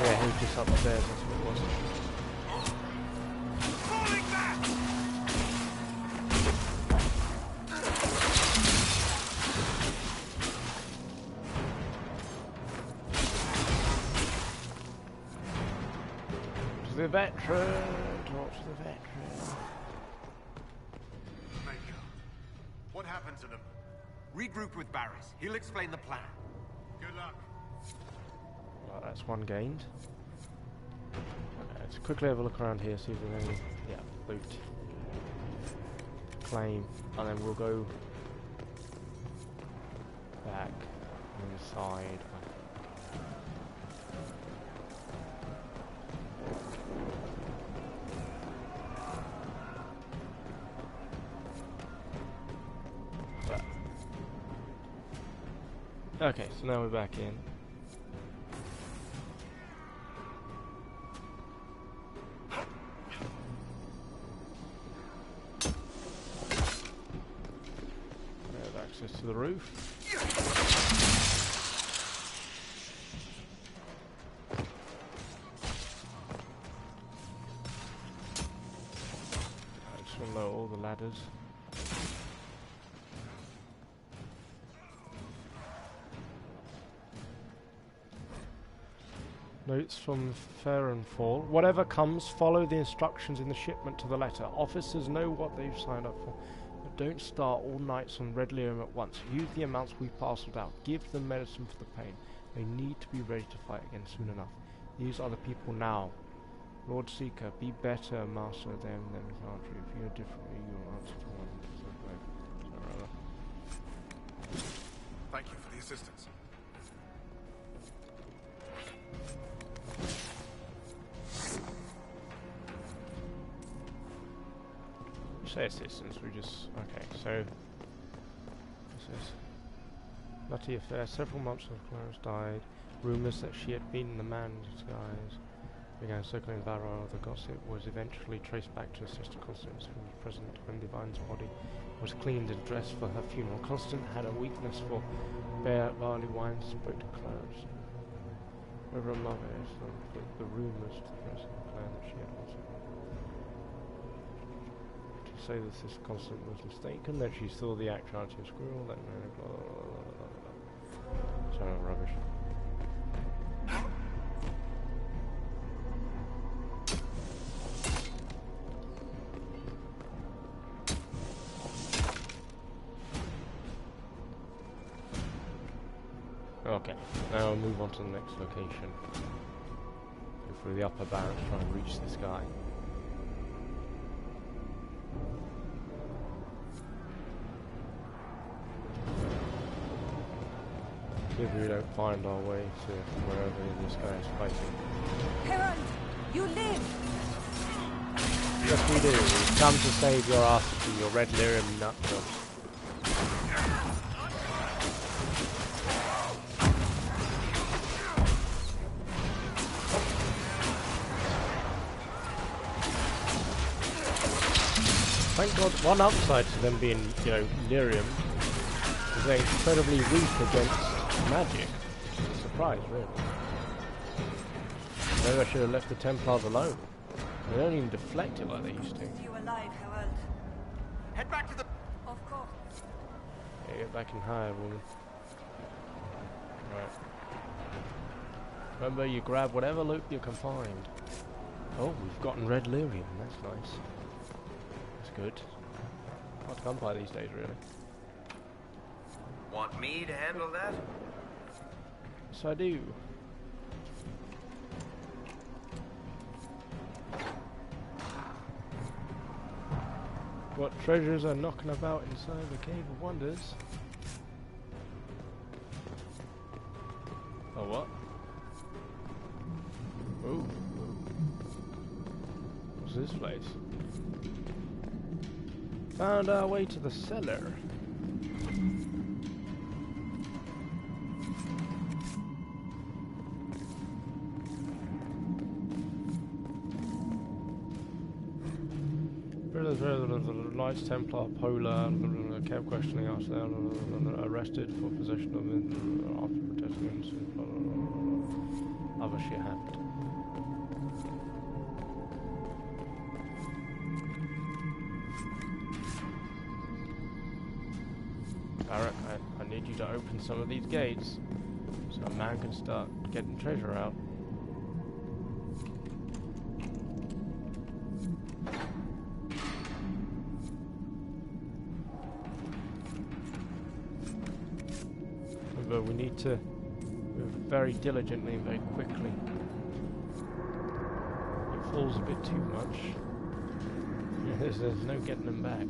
Yeah, he was just upstairs, that's what it was. To the veteran! Talk to the veteran. Maker, what happened to them? Regroup with Barris. He'll explain the plan. Good luck. Well, that's one gained. Let's quickly have a look around here, see if there's any, yeah, loot. Claim, and then we'll go back inside. Okay, so now we're back in. We have access to the roof. I just want to know all the ladders. Notes from Fair and Fall. Whatever comes, follow the instructions in the shipment to the letter. Officers know what they've signed up for, but don't start all nights on Red Lyrium at once. Use the amounts we've parceled out. Give them medicine for the pain. They need to be ready to fight again soon enough. These are the people now. Lord Seeker, be better, master them than country. If you are differently, you will answer to one. Thank you for the assistance. You say assistance, we just... Okay, so... This is... Nutty affair. Several months after Clarence died, rumours that she had been the man in disguise began circling Barrow. The gossip was eventually traced back to her sister Constance, who was present when Divine's body was cleaned and dressed for her funeral. Constance had a weakness for barley wine, spoke to Clarence. Over a mother, the rumours to the rest of the clan that she had also... To say that Sister Constance was mistaken, that she saw the actuality of Squirrel, that blah blah blah blah blah. Sorry, rubbish. Okay, now we'll move on to the next location. Go through the upper barracks, try and reach this guy. See if we don't find our way to wherever this guy is fighting. Herald, you live! Yes, we do. We've come to save your ass from your Red Lyrium nutjobs. Thank God, one upside to them being, you know, Lyrium is they're incredibly weak against magic. Surprise, really. Maybe I should have left the Templars alone. They don't even deflect it like they used to. You alive, Herald? Head back to the... Of course. Yeah, get back in higher, woman. Right. Remember, you grab whatever loot you can find. Oh, we've gotten Red Lyrium. That's nice. Good. Hard to come by these days, really. Want me to handle that? Yes, I do. What treasures are knocking about inside the Cave of Wonders? Oh, what? Oh. What's this place? Found our way to the cellar. Knights Templar Polar kept questioning us there, arrested for possession of after protesting other shit happened. Barak, I need you to open some of these gates so a man can start getting treasure out. But we need to move very diligently and very quickly. It falls a bit too much. There's no getting them back.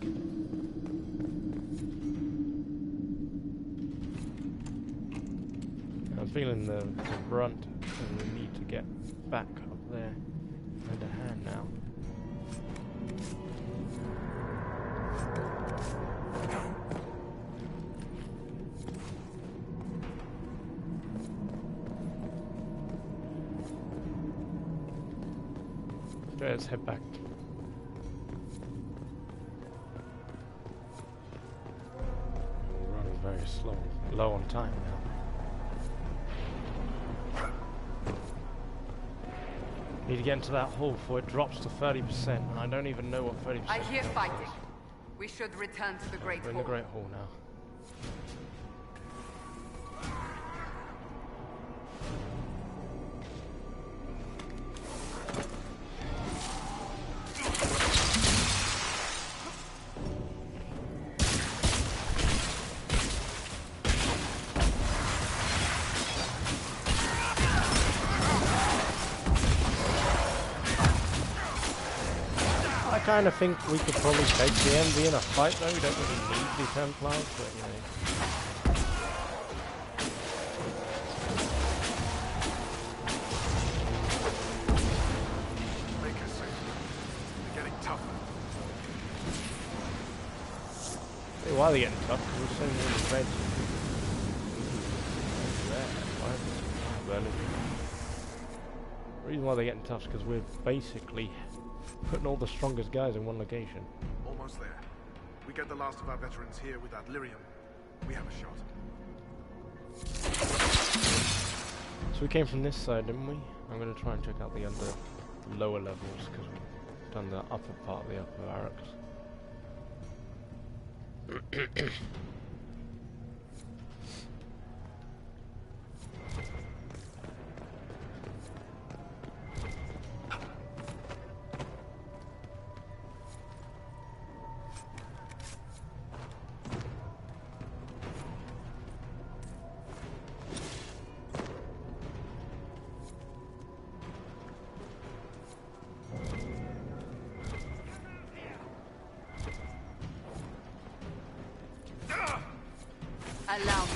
I'm feeling the brunt, and we need to get back up there under hand now. Okay, let's head back. We're running very slow, low on time now. Need to get into that hall before it drops to 30%, and I don't even know what 30% is. I hear fighting. We should return to the Great Hall. We're in the Great Hall now. kind of think we could probably take the envy in a fight though. We don't really need the Templars, but you know. Why are they getting tough? Because we're sending in the reds. The reason why they're getting tough is because we're basically putting all the strongest guys in one location. Almost there. We get the last of our veterans here with that lyrium. We have a shot. So we came from this side, didn't we? I'm going to try and check out the lower levels because we've done the upper part of the upper barracks. Allow me.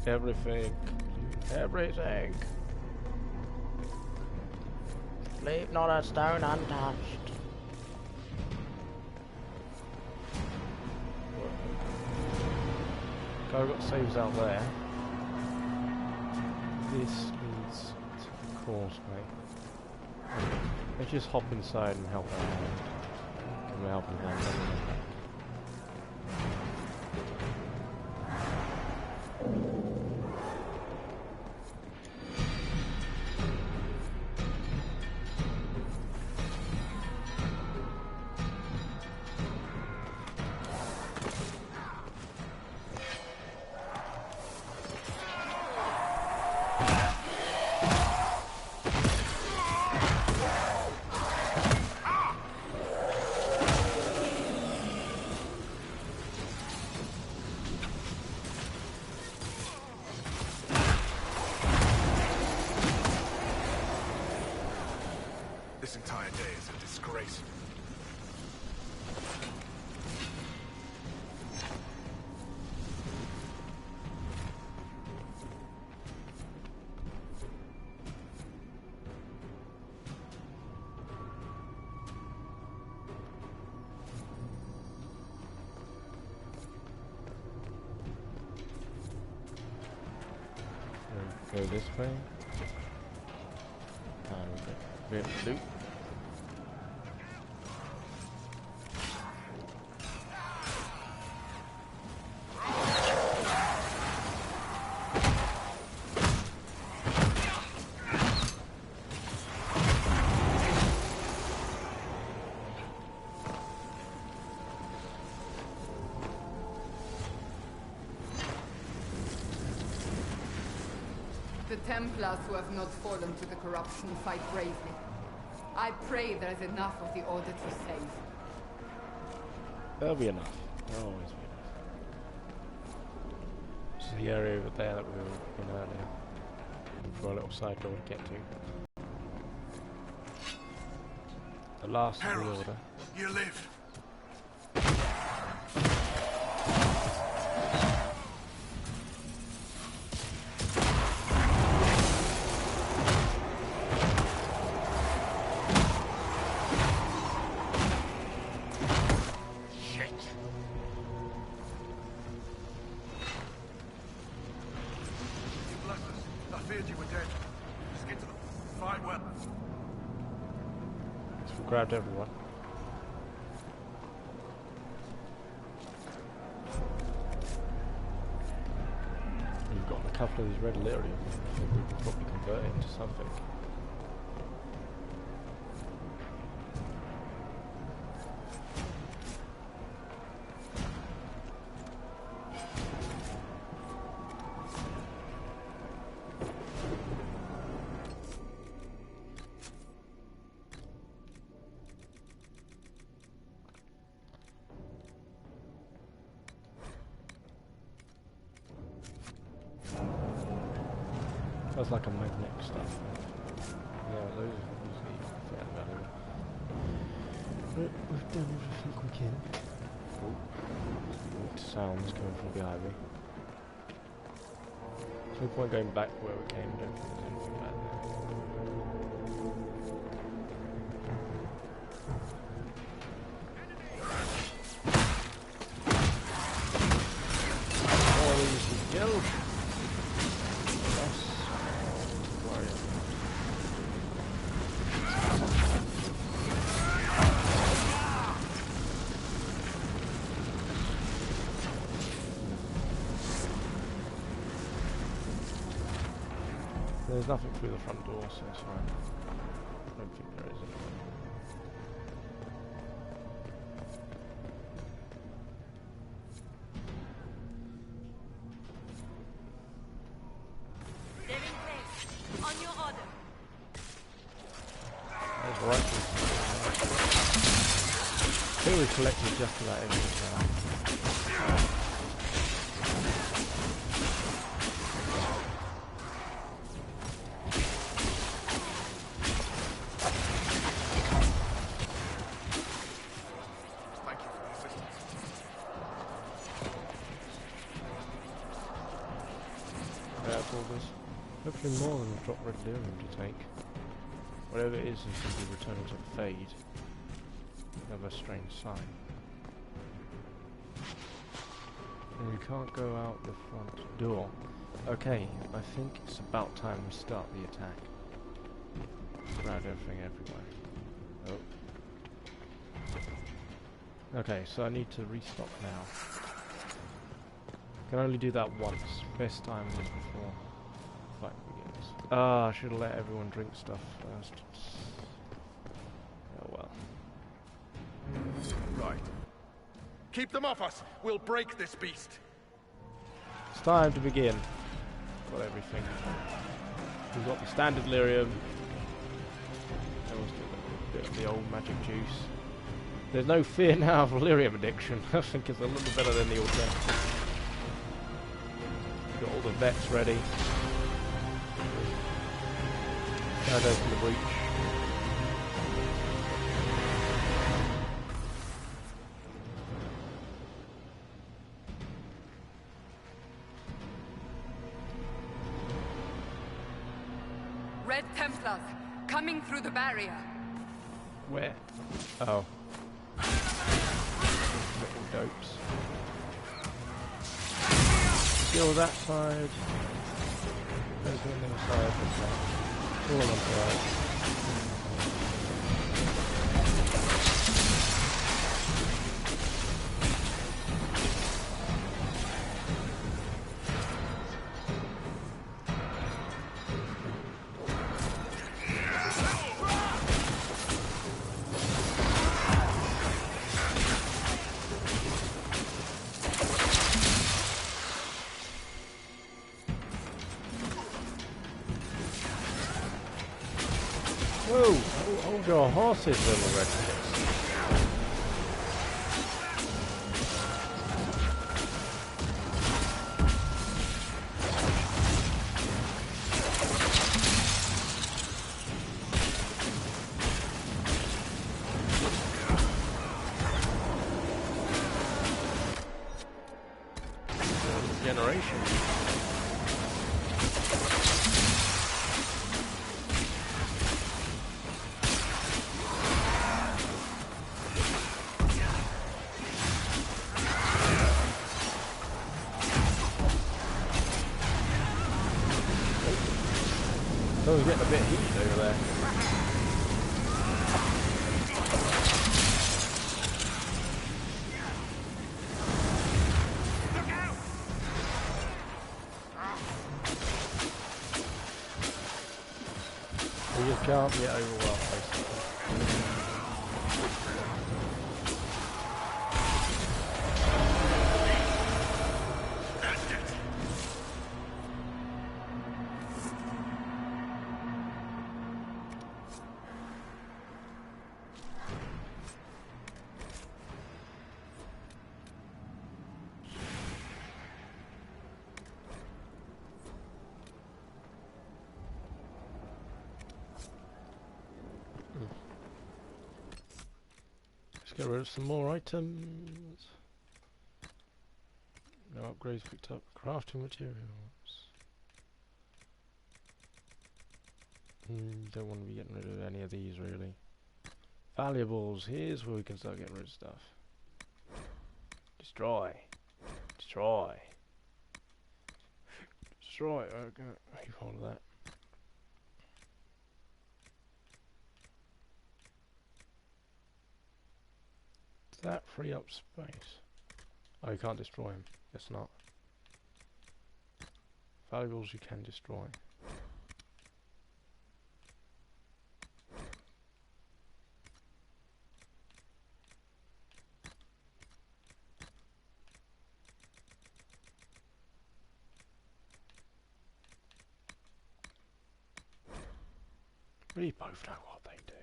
Everything. Everything. Leave not a stone untouched. Go, got saves out there. This leads to the causeway. Let's just hop inside and help them out. Can we help them down there? This entire day is a disgrace. Go this way. And we have loot. The Templars who have not fallen to the corruption fight bravely. I pray there is enough of the Order to save. There'll be enough. There'll always be enough. This is the area over there that we were in earlier. For a little side door to get to. The last of the Order. You live. Grabbed everyone. We've got a couple of these red lyrium. I think we can probably convert it into something. That's like a magnetic stuff. Yeah, those are usually fairly valuable. But we've done everything we can. Oh, sounds coming from behind me. There's no point going back where we came, I don't think there's anything back there. Oh, these go! There's nothing through the front door, so it's fine. I don't think there is anything. They're in place. On your order. That's right. I think we've collected just about everything now. Hopefully more than a drop red lyrium to take. Whatever it is simply returning to fade. Another strange sign. And we can't go out the front door. Okay, I think it's about time we start the attack. Grab everything everywhere. Oh. Okay, so I need to restock now. Can only do that once. Best time was before the fight begins. Ah, I should have let everyone drink stuff first. Oh well. Right. Keep them off us! We'll break this beast! It's time to begin. Got everything. We've got the standard lyrium. Everyone's doing a bit of the old magic juice. There's no fear now of lyrium addiction. I think it's a little better than the alternative. Got all the vets ready. Now go for the breach. Red Templars, coming through the barrier. Where? Oh. Little dopes. Kill that side. Go to the other side. Okay. All on the right. Whoa! Hold your horses, little rednecks. Generation. Someone's getting a bit heated over there. We just can't get overwhelmed, basically. Get rid of some more items. No upgrades picked up. Crafting materials. Don't want to be getting rid of any of these really. Valuables. Here's where we can start getting rid of stuff. Destroy. Destroy. Destroy. Okay. Keep hold of that. Does that free up space? Oh, you can't destroy them. Guess not. Valuables you can destroy. We both know what they do.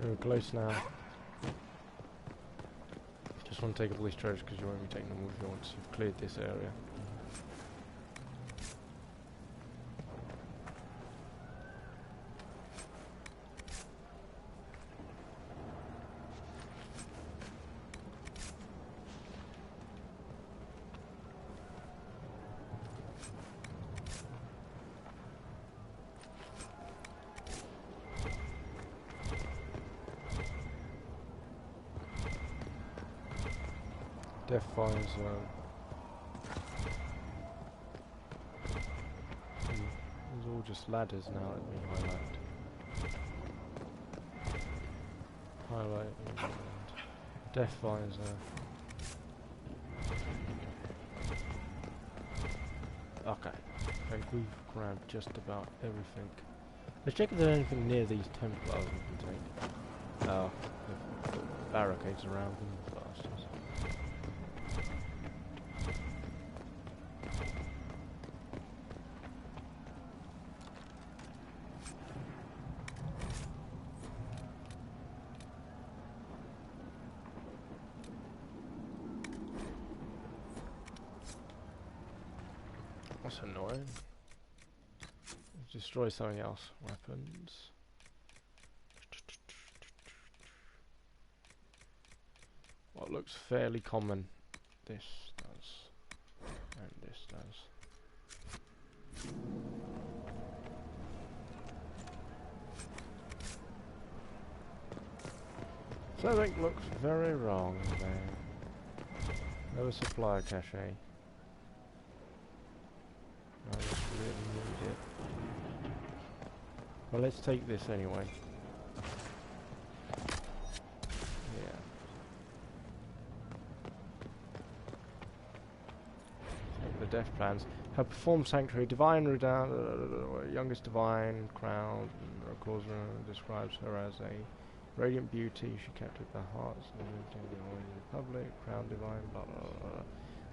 We're close now. Just want to take all these treasures because you won't be taking them with you once you've cleared this area. Death fire zone. There's all just ladders now that we highlight. Death fire zone. Okay. Okay, we've grabbed just about everything. Let's check if there's anything near these Templars we can take. Oh, the barricades around them, bastards. That's annoying. Destroy something else. Weapons. What looks fairly common. This does. And this does. Something looks very wrong there. No supplier cache. I just really need it. Well, let's take this anyway. Yeah. death plans. Her performed sanctuary, divine youngest divine crown, describes her as a radiant beauty. She captured the hearts of the public, crown divine, blah blah blah. Blah.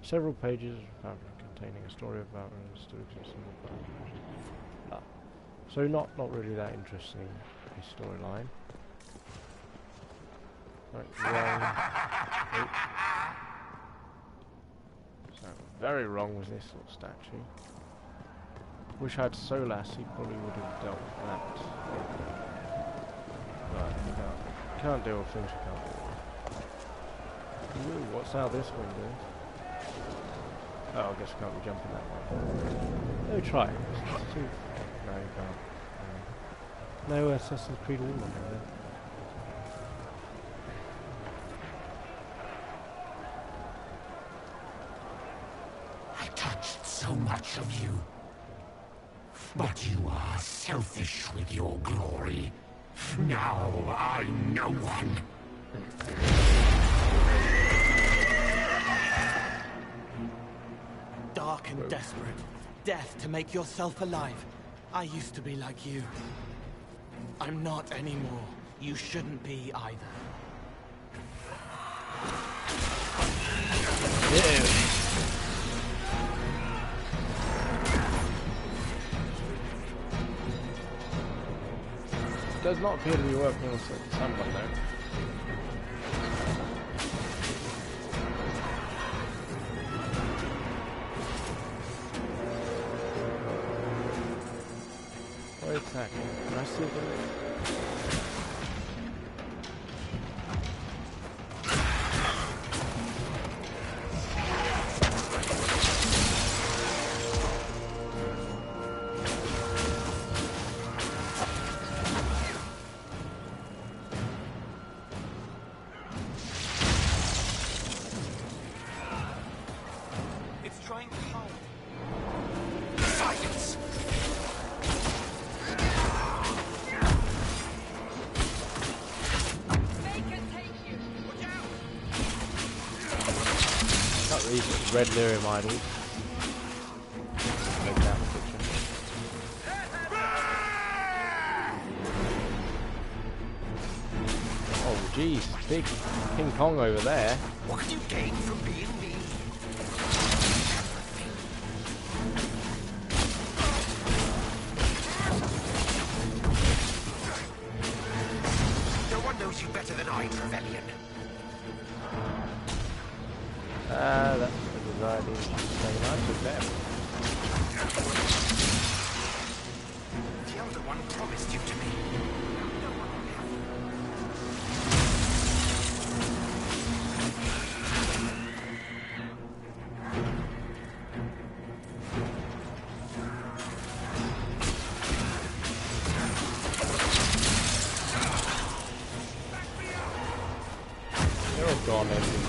Several pages containing a story about her. Blah. So not really that interesting a storyline. Right, so very wrong with this little statue. Wish I had Solas, he probably would have dealt with that. But you can't deal with things you can't deal with. Ooh, what's out this window? Oh, I guess I can't be jumping that way. No, try it. No, you can't. No Assassin's Creed Wall over there. I touched so much of you. But you are selfish with your glory. Now I'm no one. Dark and desperate. Death to make yourself alive. I used to be like you. I'm not anymore. You shouldn't be either. Does not appear to be working on someone though. Wait a second. Can I see the red lyrium idols. Make that picture. Oh jeez, big King Kong over there. What can you gain from being me? No one knows you better than I, Trevelyan. That's a good idea. Say nice with them. The Elder One promised you to me. They're all gone, everything.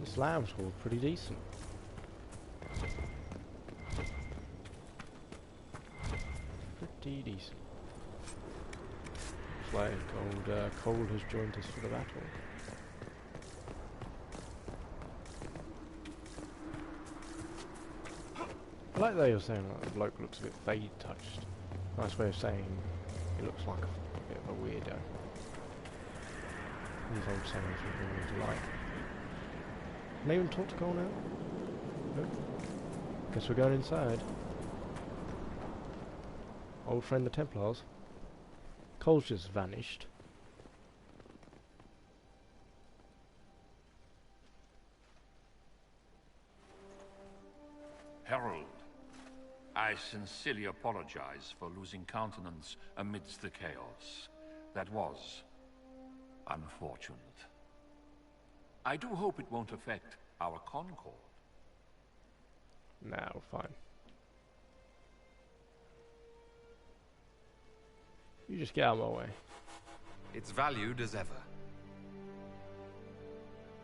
This lamb's hall pretty decent. Pretty decent. Looks like Cold has joined us for the battle. I like they were saying like, the bloke looks a bit fade touched. Nice way of saying he looks like a bit of a weirdo. These old sayings we really like. Can I even talk to Cole now? Nope. Guess we're going inside. Old friend the Templars. Cole's just vanished. Herald, I sincerely apologize for losing countenance amidst the chaos. That was unfortunate. I do hope it won't affect our concord. No, fine. You just get out of my way. It's valued as ever.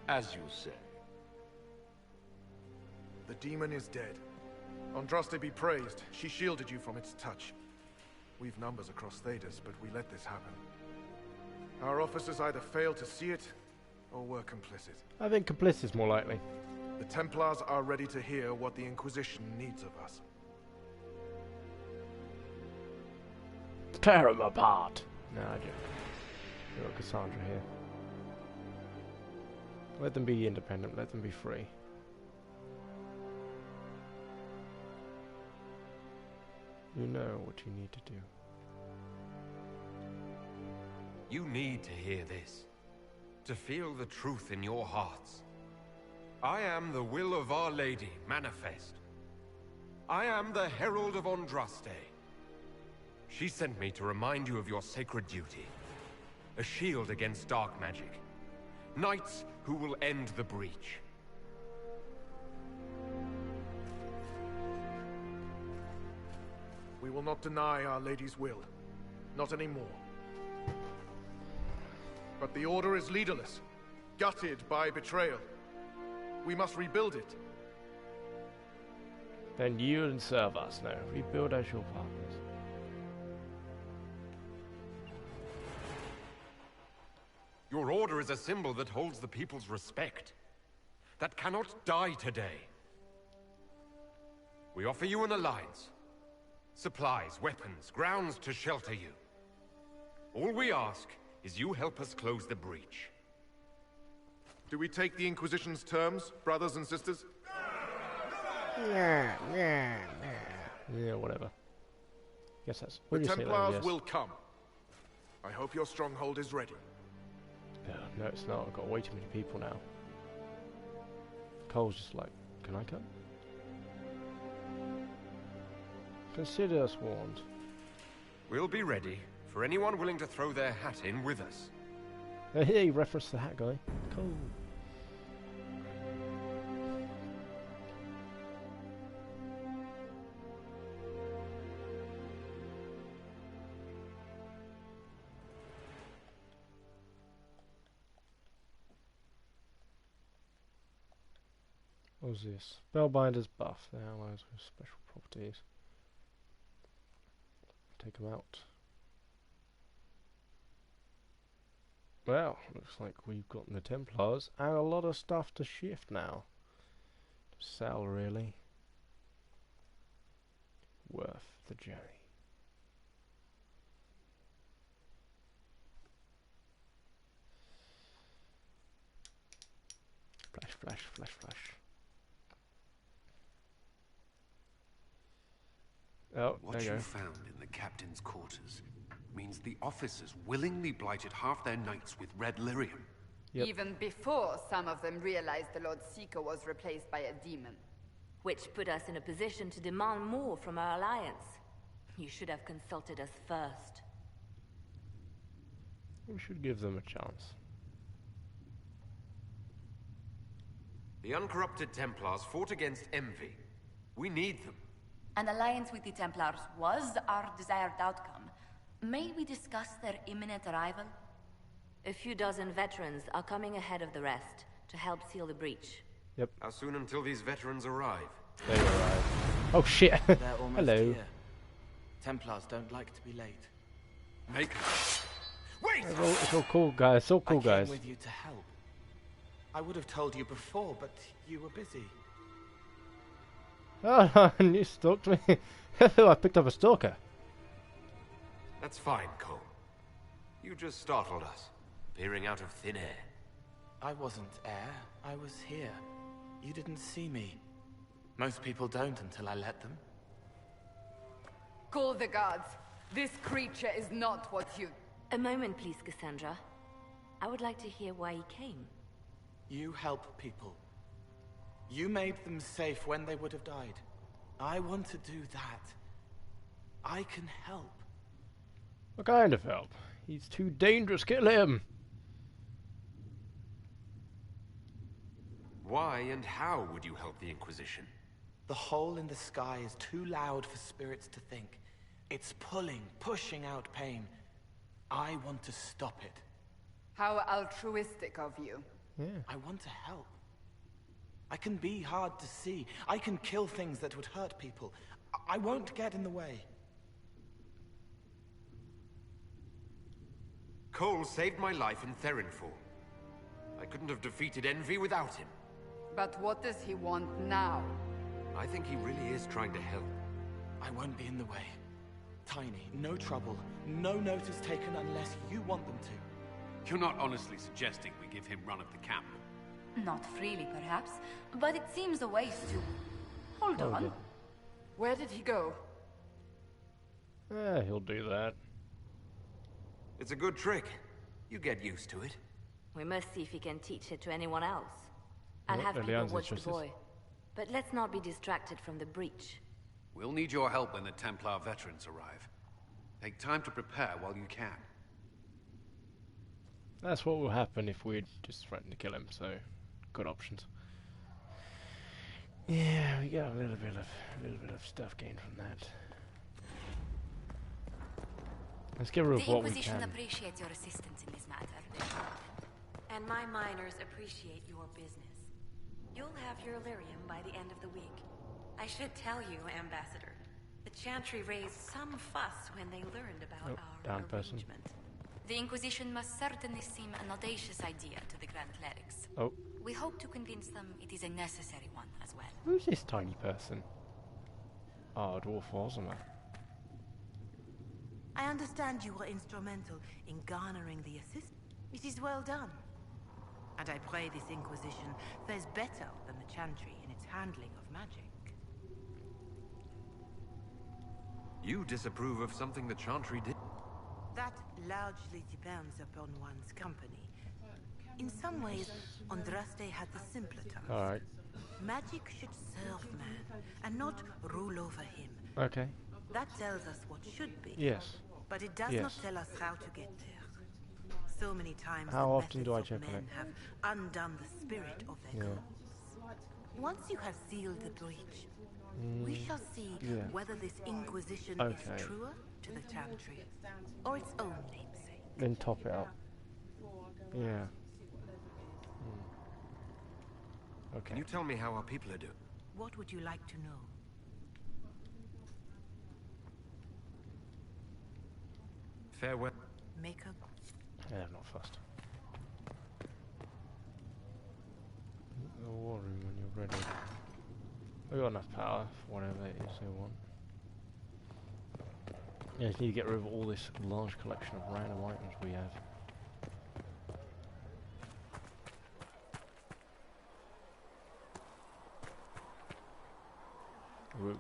As you say. The demon is dead. Andraste be praised. She shielded you from its touch. We've numbers across Thedas, but we let this happen. Our officers either failed to see it, or were complicit. I think complicit is more likely. The Templars are ready to hear what the Inquisition needs of us. Tear them apart! No, I don't. You've got Cassandra here. Let them be independent, let them be free. You know what you need to do. You need to hear this. To feel the truth in your hearts. I am the will of Our Lady, manifest. I am the Herald of Andraste. She sent me to remind you of your sacred duty. A shield against dark magic. Knights who will end the breach. We will not deny Our Lady's will. Not anymore. But the Order is leaderless. Gutted by betrayal. We must rebuild it. Then you and serve us now. Rebuild as your partners. Your order is a symbol that holds the people's respect. That cannot die today. We offer you an alliance. Supplies, weapons, grounds to shelter you. All we ask is you help us close the breach. Do we take the Inquisition's terms, brothers and sisters? Yeah, whatever. Guess that's... The Templars will come. I hope your stronghold is ready. No, it's not. I've got way too many people now. Cole's just like, can I come? Consider us warned. We'll be ready for anyone willing to throw their hat in with us. Yeah, you referenced the hat guy. Cool. What was this? Spellbinder's buff. The allies with special properties. Take them out. Well, looks like we've got the Templars and a lot of stuff to shift now. To sell, really. Worth the journey. Flash, flash, flash, flash. Oh, what you found in the captain's quarters means the officers willingly blighted half their knights with red lyrium. Yep. Even before some of them realized the Lord Seeker was replaced by a demon. Which put us in a position to demand more from our alliance. You should have consulted us first. We should give them a chance. The uncorrupted Templars fought against envy. We need them. An alliance with the Templars was our desired outcome. May we discuss their imminent arrival? A few dozen veterans are coming ahead of the rest to help seal the breach. Yep. How soon until these veterans arrive? They arrive. Oh shit! They're almost Hello. here. Templars don't like to be late. Make. Wait! It's all cool, guys. It's all cool, I guys. came with you to help. I would have told you before, but you were busy. Oh, you stalked me. I picked up a stalker. That's fine, Cole. You just startled us, appearing out of thin air. I wasn't air. I was here. You didn't see me. Most people don't until I let them. Call the guards. This creature is not what you... A moment, please, Cassandra. I would like to hear why he came. You help people. You made them safe when they would have died. I want to do that. I can help. What kind of help? He's too dangerous, kill him! Why and how would you help the Inquisition? The hole in the sky is too loud for spirits to think. It's pulling, pushing out pain. I want to stop it. How altruistic of you. Yeah. I want to help. I can be hard to see. I can kill things that would hurt people. I won't get in the way. Cole saved my life in Therinfall. I couldn't have defeated Envy without him. But what does he want now? I think he really is trying to help. I won't be in the way. Tiny, no trouble. No notice taken unless you want them to. You're not honestly suggesting we give him run of the camp? Not freely, perhaps, but it seems a waste to... Hold on. Yeah. Where did he go? Yeah, he'll do that. It's a good trick. You get used to it. We must see if he can teach it to anyone else. I'll What, have people Liliana's watch the interested? boy. But let's not be distracted from the breach. We'll need your help when the Templar veterans arrive. Take time to prepare while you can. That's what will happen if we just threaten to kill him, so good options. Yeah, we got a little bit of stuff gained from that. Let's get rid of The what we Inquisition can. appreciates your assistance in this matter. And my miners appreciate your business. You'll have your lyrium by the end of the week. I should tell you, Ambassador, the Chantry raised some fuss when they learned about our arrangement. The Inquisition must certainly seem an audacious idea to the Grand Clerics. Oh. We hope to convince them it is a necessary one as well. Who's this tiny person? Oh, Dwarf Ozma. I understand you were instrumental in garnering the assist. It is well done. And I pray this Inquisition fares better than the Chantry in its handling of magic. You disapprove of something the Chantry did? That largely depends upon one's company. In some ways, Andraste had the simpler task. Alright. Magic should serve man, and not rule over him. Okay. That tells us what should be. Yes. But it does not tell us how to get there. So many times How the often do I methods of check on men it? have undone the spirit of their gods. Once you have sealed the breach, we shall see whether this Inquisition is truer to the Chantry, or its own namesake. Then top it up. Yeah. Okay. Can you tell me how our people are doing? What would you like to know? Farewell. Make a... Yeah, I'm not fussed. The war room when you're ready. We've got enough power for whatever it is they want. Yeah, just need to get rid of all this large collection of random items we have. Root.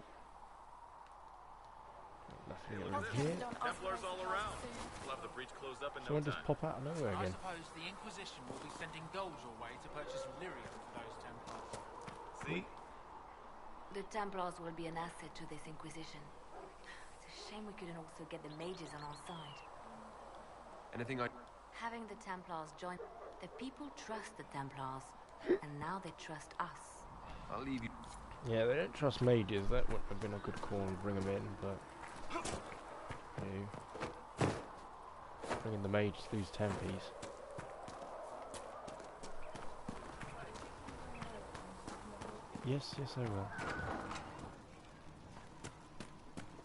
Nothing to get rid of here. Templars all around. We'll have the breach closed up in Someone no just time. pop out of nowhere I again. suppose the Inquisition will be sending gold your way to purchase lyrium for those Templars. See? The Templars will be an asset to this Inquisition. It's a shame we couldn't also get the mages on our side. Anything I... Having the Templars join... The people trust the Templars, and now they trust us. I'll leave you... Yeah, they don't trust mages. That would have been a good call to bring them in, but... No. Bringing the mage to these tempies. Yes, yes I will.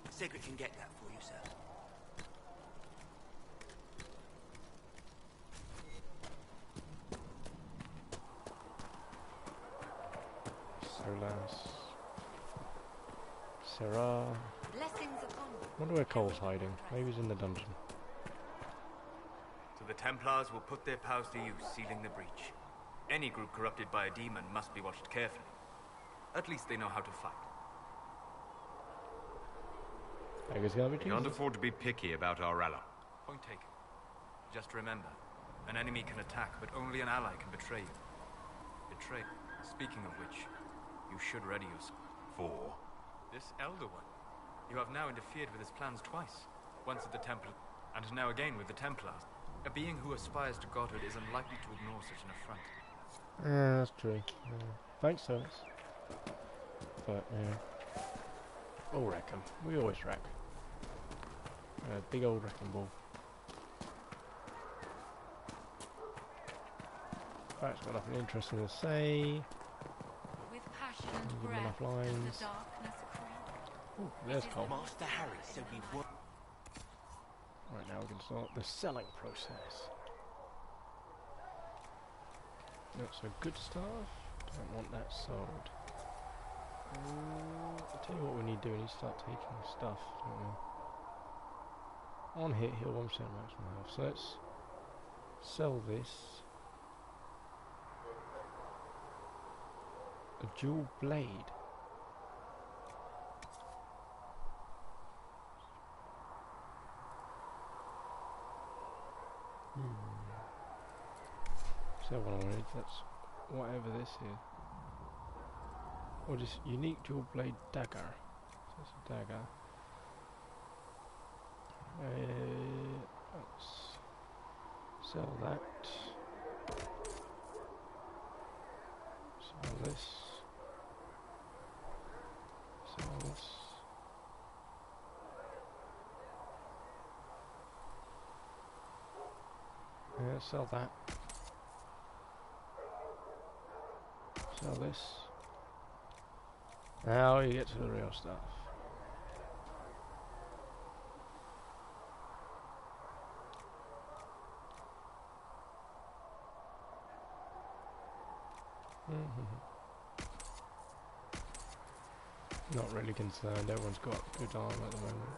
Sigrid can get that for you, sir. Solas. Sarah. Blessings upon you. Wonder where Cole's hiding. Maybe he's in the dungeon. So the Templars will put their powers to use, sealing the breach. Any group corrupted by a demon must be watched carefully. At least they know how to fight. Beggar's gonna be You can't Jesus. afford to be picky about our ally. Point taken. Just remember, an enemy can attack, but only an ally can betray you. Betray. Speaking of which, you should ready yourself. For? This Elder One. You have now interfered with his plans twice. Once at the Temple, and now again with the Templars. A being who aspires to godhood is unlikely to ignore such an affront. Yeah, that's true. Yeah. Thanks, Ernest. But, yeah. We'll wreck 'em. We always wreck. Big old wrecking ball. That's got nothing interesting to say. With passion and Give him breath enough does lines. the darkness creep. Ooh, there's Cole. Master Harry said we were. Right, now we can start the selling process. That's a good stuff. Don't want that sold. I'll tell you what we need to do. We need to start taking stuff, don't we? On hit, heal 1% maximum health. So let's sell this. A dual blade. Sell one already. That's whatever this is. Or just unique dual blade dagger. So it's a dagger. Let's sell that. Sell this. Sell this. Yeah, sell that. Sell this. Now you get to the real stuff. Not really concerned, everyone's got good armor at the moment.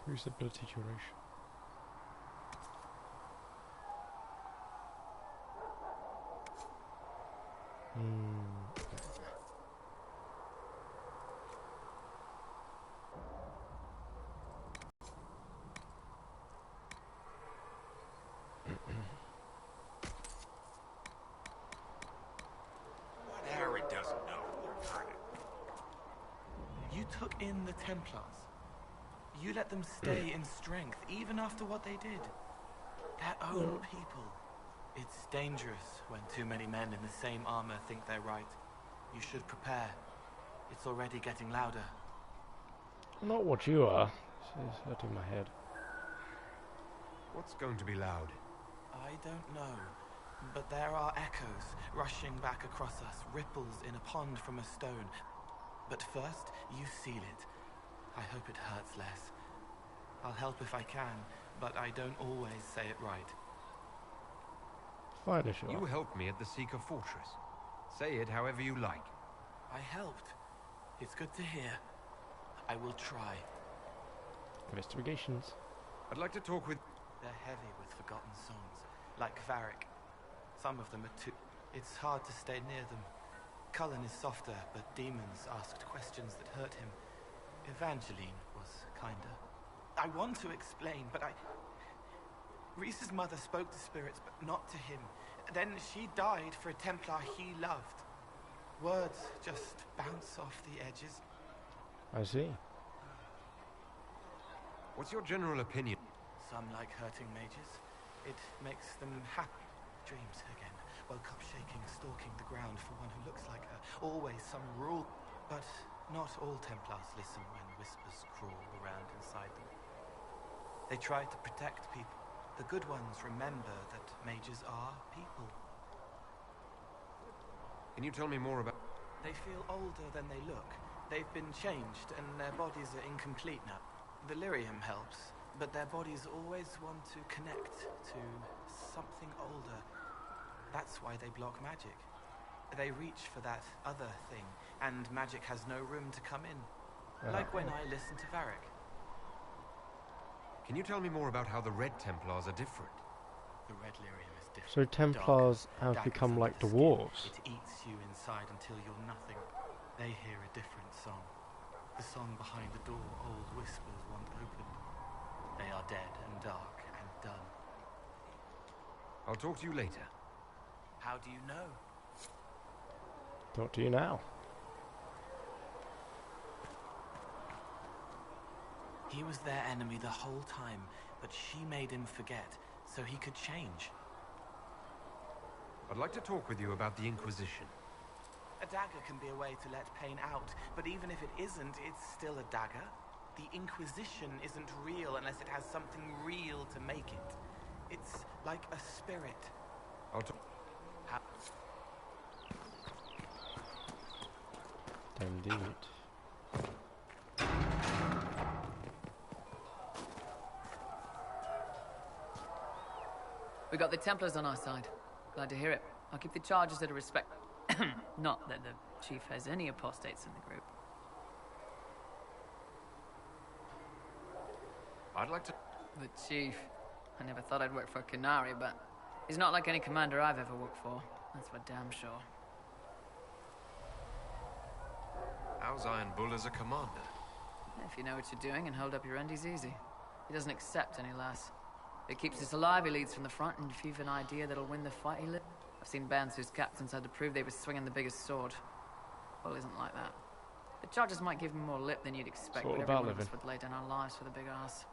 Usability duration. What Harry doesn't know. You took in the Templars. You let them stay in strength, even after what they did. Their own people. It's dangerous when too many men in the same armor think they're right. You should prepare. It's already getting louder. Not what you are. This is hurting my head. What's going to be loud? I don't know. But there are echoes rushing back across us, ripples in a pond from a stone. But first, you seal it. I hope it hurts less. I'll help if I can, but I don't always say it right. Fine, sure. You helped me at the Seeker Fortress. Say it however you like. I helped. It's good to hear. I will try. Investigations. I'd like to talk with... They're heavy with forgotten songs, like Varric. Some of them are too... It's hard to stay near them. Cullen is softer, but demons asked questions that hurt him. Evangeline was kinder. I want to explain, but Reese's mother spoke to spirits, but not to him. Then she died for a Templar he loved. Words just bounce off the edges. I see. What's your general opinion? Some like hurting mages. It makes them happy. Dreams again. Woke up shaking, stalking the ground for one who looks like her. Always some rule. But not all Templars listen when whispers crawl around inside them. They try to protect people. The good ones remember that mages are people. Can you tell me more about... They feel older than they look. They've been changed, and their bodies are incomplete now. The lyrium helps, but their bodies always want to connect to something older. That's why they block magic. They reach for that other thing, and magic has no room to come in. Like when I listen to Varric. Can you tell me more about how the Red Templars are different? The Red Lyrium is different. So Templars have become like dwarves. It eats you inside until you're nothing. They hear a different song. The song behind the door old whispers want opened. They are dead and dark and done. I'll talk to you later. How do you know? Talk to you now. He was their enemy the whole time, but she made him forget, so he could change. I'd like to talk with you about the Inquisition. A dagger can be a way to let pain out, but even if it isn't, it's still a dagger. The Inquisition isn't real unless it has something real to make it. It's like a spirit. I'll talk. Indeed. We got the Templars on our side. Glad to hear it. I'll keep the charges at a respect. Not that the chief has any apostates in the group. I'd like to... The chief. I never thought I'd work for Canary, but he's not like any commander I've ever worked for. That's for damn sure. How's Iron Bull as a commander? If you know what you're doing and hold up your end, he's easy. He doesn't accept any less. If he keeps us alive, he leads from the front, and if you've an idea that'll win the fight, he lives. I've seen bands whose captains had to prove they were swinging the biggest sword. Well, isn't like that. The charges might give him more lip than you'd expect, but every one of us would lay down our lives for the big ass.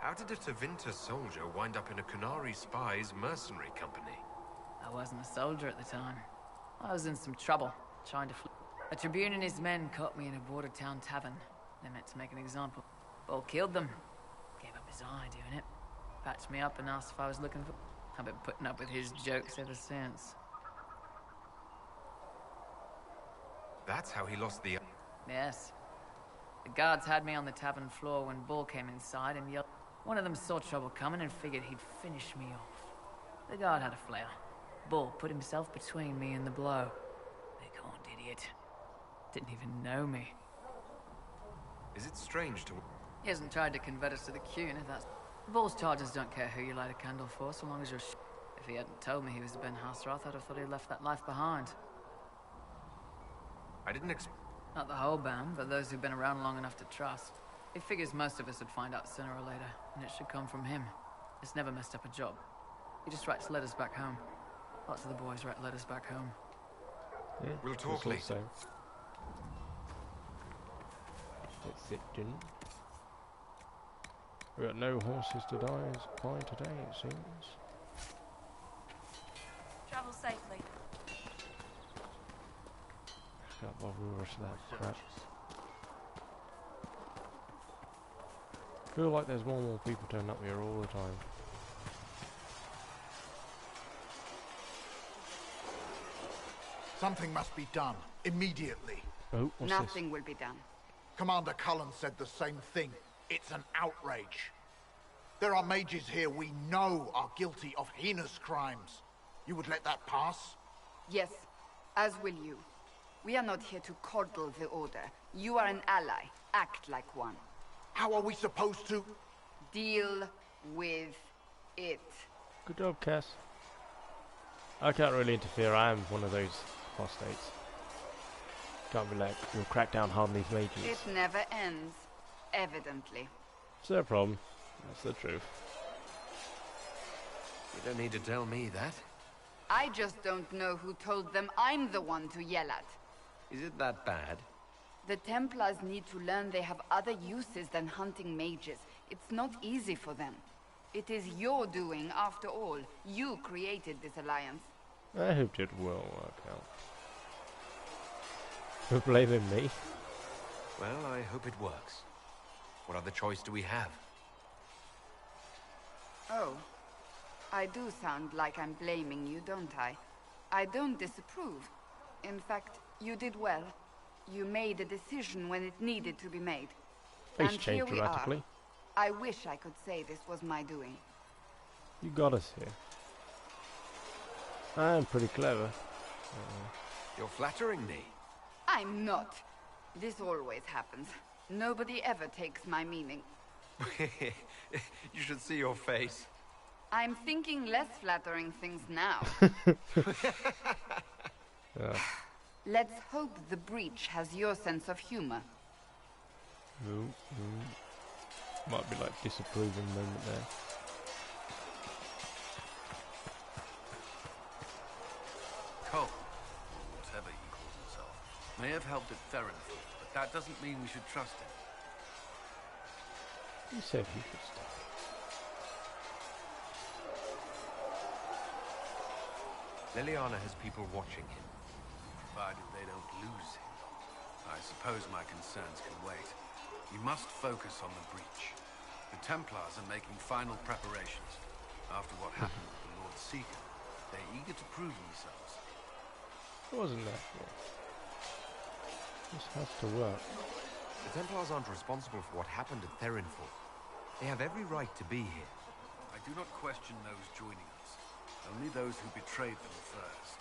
How did a Tevinter soldier wind up in a Canary spy's mercenary company? I wasn't a soldier at the time. I was in some trouble, trying to flee. A Tribune and his men caught me in a border town tavern. They meant to make an example. Bull killed them. Gave up his eye doing it. Patched me up and asked if I was looking for... I've been putting up with his jokes ever since. That's how he lost the... Yes. The guards had me on the tavern floor when Bull came inside and yelled. One of them saw trouble coming and figured he'd finish me off. The guard had a flare. Bull put himself between me and the blow. Big-horned idiot. Didn't even know me. Is it strange to... He hasn't tried to convert us to the Qun, if that's... Bull's charges don't care who you light a candle for, so long as you're If he hadn't told me he was a Ben Hasrath, I'd have thought he'd left that life behind. I didn't expect... Not the whole band, but those who've been around long enough to trust. He figures most of us would find out sooner or later, and it should come from him. It's never messed up a job. He just writes letters back home. Lots of the boys write letters back home. Yeah, we'll talk later. That's it, didn't. We got no horses to buy today, it seems. Travel safely. Can't bother with the rest of that crap. Feel like there's more and more people turning up here all the time. Something must be done immediately. Oh, what's Nothing this? will be done. Commander Cullen said the same thing. It's an outrage. There are mages here we know are guilty of heinous crimes. You would let that pass? Yes, as will you. We are not here to coddle the Order. You are an ally. Act like one. How are we supposed to... Deal with it. Good job, Cass. I can't really interfere. I am one of those apostates. Can't be like, we'll crack down hard on these mages. It never ends, evidently. It's their problem. That's the truth. You don't need to tell me that. I just don't know who told them I'm the one to yell at. Is it that bad? The Templars need to learn they have other uses than hunting mages. It's not easy for them. It is your doing, after all. You created this alliance. I hoped it will work out. You're blaming me? Well, I hope it works. What other choice do we have? Oh. I do sound like I'm blaming you, don't I? I don't disapprove. In fact, you did well. You made a decision when it needed to be made. Face And change here we dramatically. are. I wish I could say this was my doing. You got us here. I'm pretty clever. You're flattering me. I'm not. This always happens. Nobody ever takes my meaning. You should see your face. I'm thinking less flattering things now. Yeah. Let's hope the breach has your sense of humor. Might be like disapproving moment there. Cole, whatever he calls himself, may have helped at Therenfall, but that doesn't mean we should trust him. He said he could stay. Liliana has people watching him. Provided they don't lose him. I suppose my concerns can wait. You must focus on the breach. The Templars are making final preparations. After what happened with the Lord Seeker, they're eager to prove themselves. It wasn't that. This has to work. The Templars aren't responsible for what happened at Therenfall. They have every right to be here. I do not question those joining us. Only those who betrayed them first.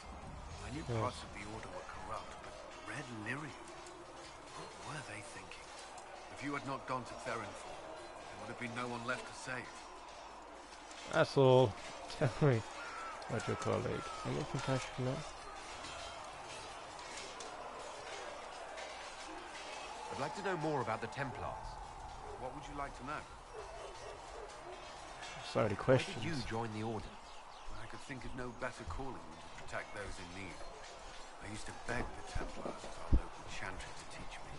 I knew parts of the Order were corrupt, but Red Lyrium? What were they thinking? If you had not gone to Therenfall, there would have been no one left to save. That's all. Tell me about your colleague. Anything I should know? I'd like to know more about the Templars. What would you like to know? So many questions. Why did you join the Order? I could think of no better calling than to protect those in need. I used to beg the Templars as our local chantry to teach me.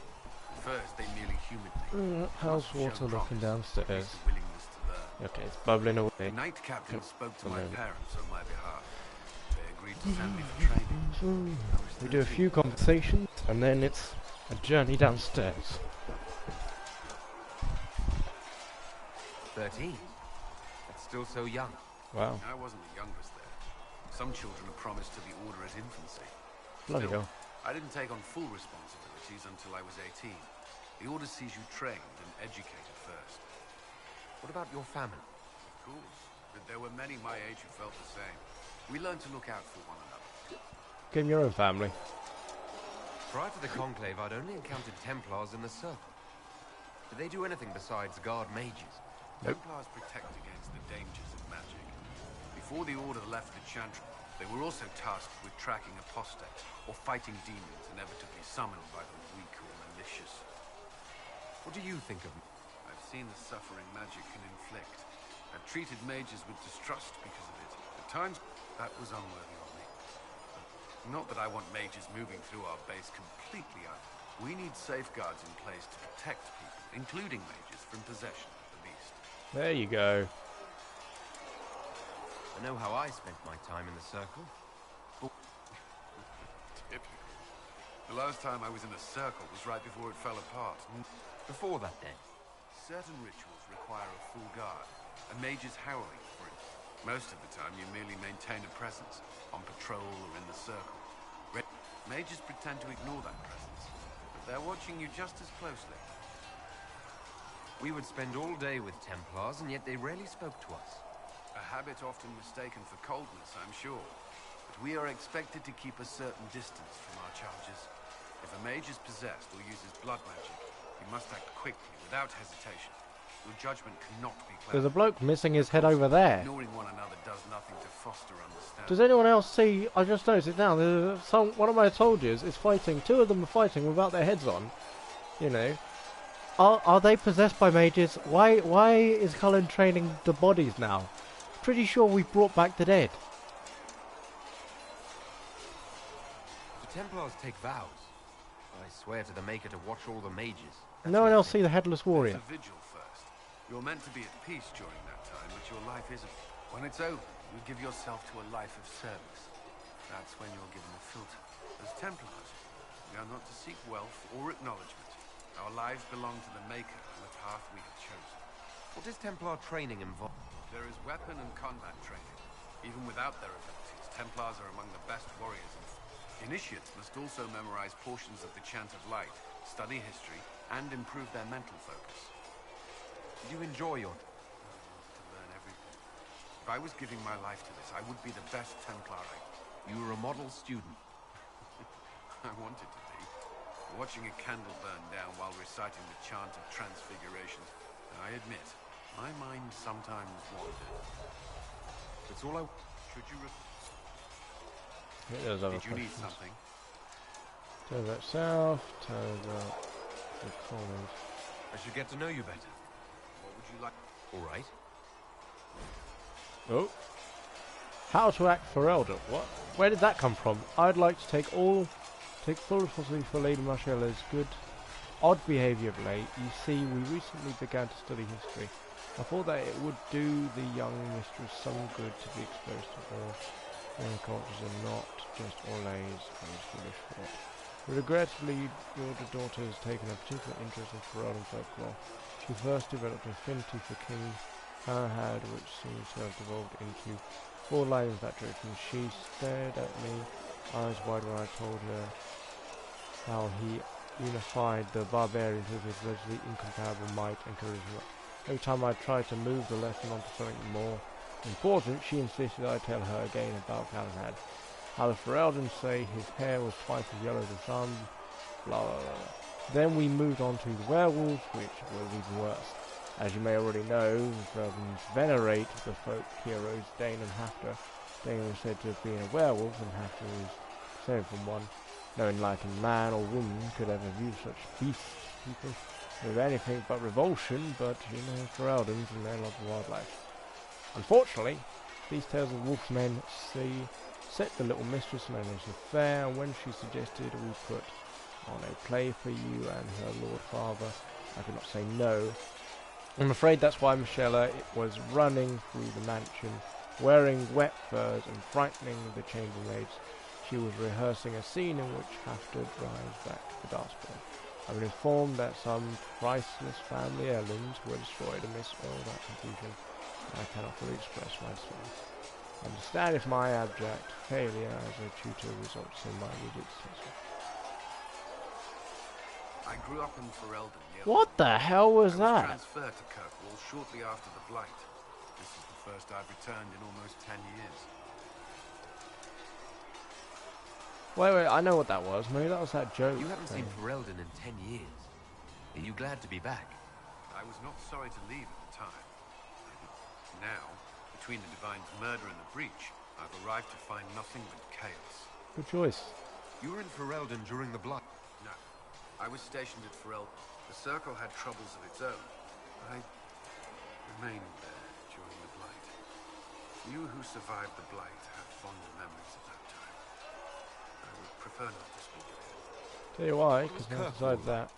At first, they merely humored me. How's water looking downstairs? Willingness to learn. Okay, it's bubbling away. The Knight Captain spoke to my parents on my behalf. They agreed to send me for training. We do a few conversations, and then it's a journey downstairs. 13? That's still so young. Wow. I wasn't the youngest there. Some children are promised to the Order at infancy. Bloody hell. I didn't take on full responsibilities until I was 18. The Order sees you trained and educated first. What about your family? Of course, but there were many my age who felt the same. We learned to look out for one another. Give your own family. Prior to the Conclave, I'd only encountered Templars in the Circle. Did they do anything besides guard mages? Nope. Templars protect against the dangers of magic. Before the Order left the Chantry, they were also tasked with tracking apostates, or fighting demons inevitably summoned by the weak or malicious. What do you think of me? I've seen the suffering magic can inflict. I've treated mages with distrust because of it. At times, that was unworthy of me. Not that I want mages moving through our base completely out. We need safeguards in place to protect people, including mages, from possession of the beast. There you go. I know how I spent my time in the Circle. Typical. The last time I was in a circle was right before it fell apart. Before that, then? Certain rituals require a full guard, a mage's harrowing for it. Most of the time, you merely maintain a presence, on patrol or in the circle. Mages pretend to ignore that presence, but they're watching you just as closely. We would spend all day with Templars, and yet they rarely spoke to us. A habit often mistaken for coldness, I'm sure. But we are expected to keep a certain distance from our charges. If a mage is possessed or uses blood magic, you must act quickly, without hesitation. Your judgment cannot be clouded. There's a bloke missing his head over there. Ignoring one another does nothing to foster understanding. Does anyone else see? I just noticed it now. There's one of my soldiers is fighting. Two of them are fighting without their heads on. You know. Are they possessed by mages? Why is Cullen training the bodies now? Pretty sure we brought back the dead. The Templars take vows. I swear to the Maker to watch all the mages. No one else see the Headless Warrior. There's a vigil first. You're meant to be at peace during that time, but your life isn't. When it's over, you give yourself to a life of service. That's when you're given a filter. As Templars, we are not to seek wealth or acknowledgement. Our lives belong to the Maker and the path we have chosen. What does Templar training involve? There is weapon and combat training. Even without their abilities, Templars are among the best warriors. Initiates must also memorize portions of the Chant of Light, study history, and improve their mental focus. Did you enjoy your... To learn everything. If I was giving my life to this, I would be the best Templar. You were a model student. I wanted to be. Watching a candle burn down while reciting the Chant of Transfiguration, I admit, my mind sometimes wandered. That's all I... Should you... Did you need something? Turn that south, turn that the comment. I should get to know you better. What would you like? All right. Oh. How to act for Elder. What? Where did that come from? I'd like to take full responsibility for Lady Marcella's good, odd behaviour of late. You see, we recently began to study history. I thought that it would do the young mistress some good to be exposed to more cultures and not just Orlays and his foolish thought. Regrettably, your daughter has taken a particular interest in Ferelden folklore. She first developed an affinity for King Harhad, which seems to have devolved into borderline infatuation. She stared at me, eyes wide, when I told her how he unified the barbarians with his virtually incomparable might and charisma. Every time I tried to move the lesson onto something more important, she insisted I tell her again about Galahad. How the Ferelden say his hair was twice as yellow as the sun, blah blah blah. Then we moved on to the werewolves, which was even worse. As you may already know, the Ferelden venerate the folk heroes Dane and Hafter. Dane was said to have been a werewolf, and Hafter was descended from one. No enlightened man or woman could ever view such beast people with anything but revulsion, but you know, Fereldens and their love of wildlife. Unfortunately, these tales of wolfmen set the little mistress known as the Fair, and when she suggested we put on a play for you and her lord father, I could not say no. I'm afraid that's why Michella was running through the mansion, wearing wet furs and frightening the chambermaids. She was rehearsing a scene in which Hafter drives back the Darkspawn. I've been informed that some priceless family heirlooms were destroyed amidst all that confusion. I cannot fully express my despair. Understand if my abject failure as a tutor results in my immediate dismissal. I grew up in Ferelden. What the hell was that? I was transferred to Kirkwall shortly after the Blight. This is the first I've returned in almost 10 years. Wait, I know what that was. Maybe that was that joke. You haven't seen Ferelden in 10 years. Are you glad to be back? I was not sorry to leave at the time. Now, between the Divine's murder and the breach, I've arrived to find nothing but chaos. Good choice. You were in Ferelden during the Blight? No. I was stationed at Ferelden. The Circle had troubles of its own. I remained there during the Blight. You who survived the Blight have fond memories of that time. I would prefer not to speak of it. Tell you why, because besides that.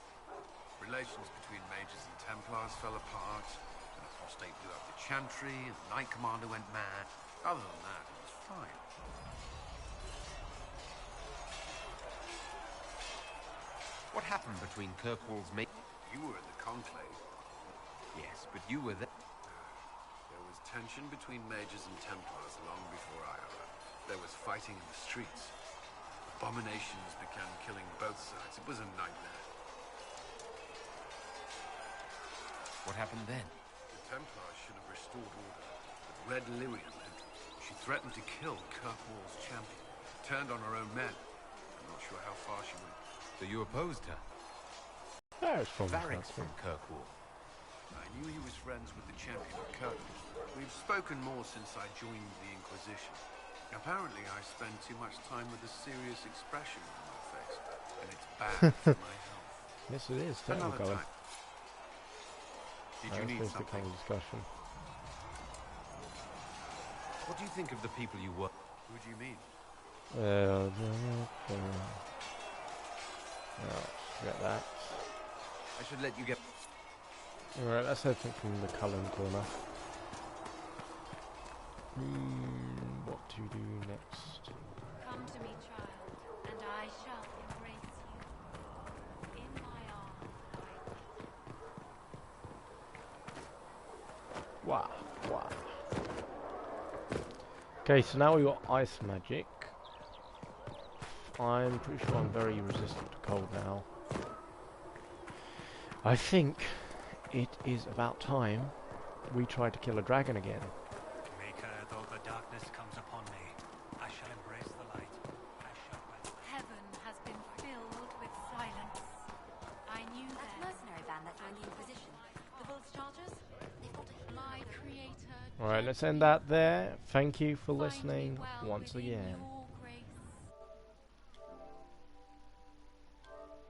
Relations between mages and Templars fell apart. An apostate blew up the Chantry, and the Knight Commander went mad. Other than that, it was fine. What happened between Kirkwall's mates? You were in the Conclave. Yes, but you were there. There was tension between mages and Templars long before I arrived. There was fighting in the streets. Abominations began killing both sides. It was a nightmare. What happened then? The Templars should have restored order. But Red Lyrium, she threatened to kill Kirkwall's champion. Turned on her own men. I'm not sure how far she went. So you opposed her? That was from Varric's from Kirkwall. I knew he was friends with the champion of Kirkwall. We've spoken more since I joined the Inquisition. Apparently I spend too much time with a serious expression on my face. And it's bad for my health. Yes it is, Another technically. time. Did you need something? Discussion. What do you think of the people you work? Who do you mean? Forget that. I should let you get... Alright, let's open from the Cullen corner. What to do next? Come to me, child, and I shall embrace you. In my arms, Okay, so now we got ice magic. I'm pretty sure I'm very resistant to cold now. I think it is about time we try to kill a dragon again. Maker, though the darkness comes upon me, I shall embrace the light. Heaven has been filled with silence. I knew that mercenary band that joined the Inquisition. The Wolf's Chargers? They've got my creator. Alright, let's end that there. Thank you for listening once again.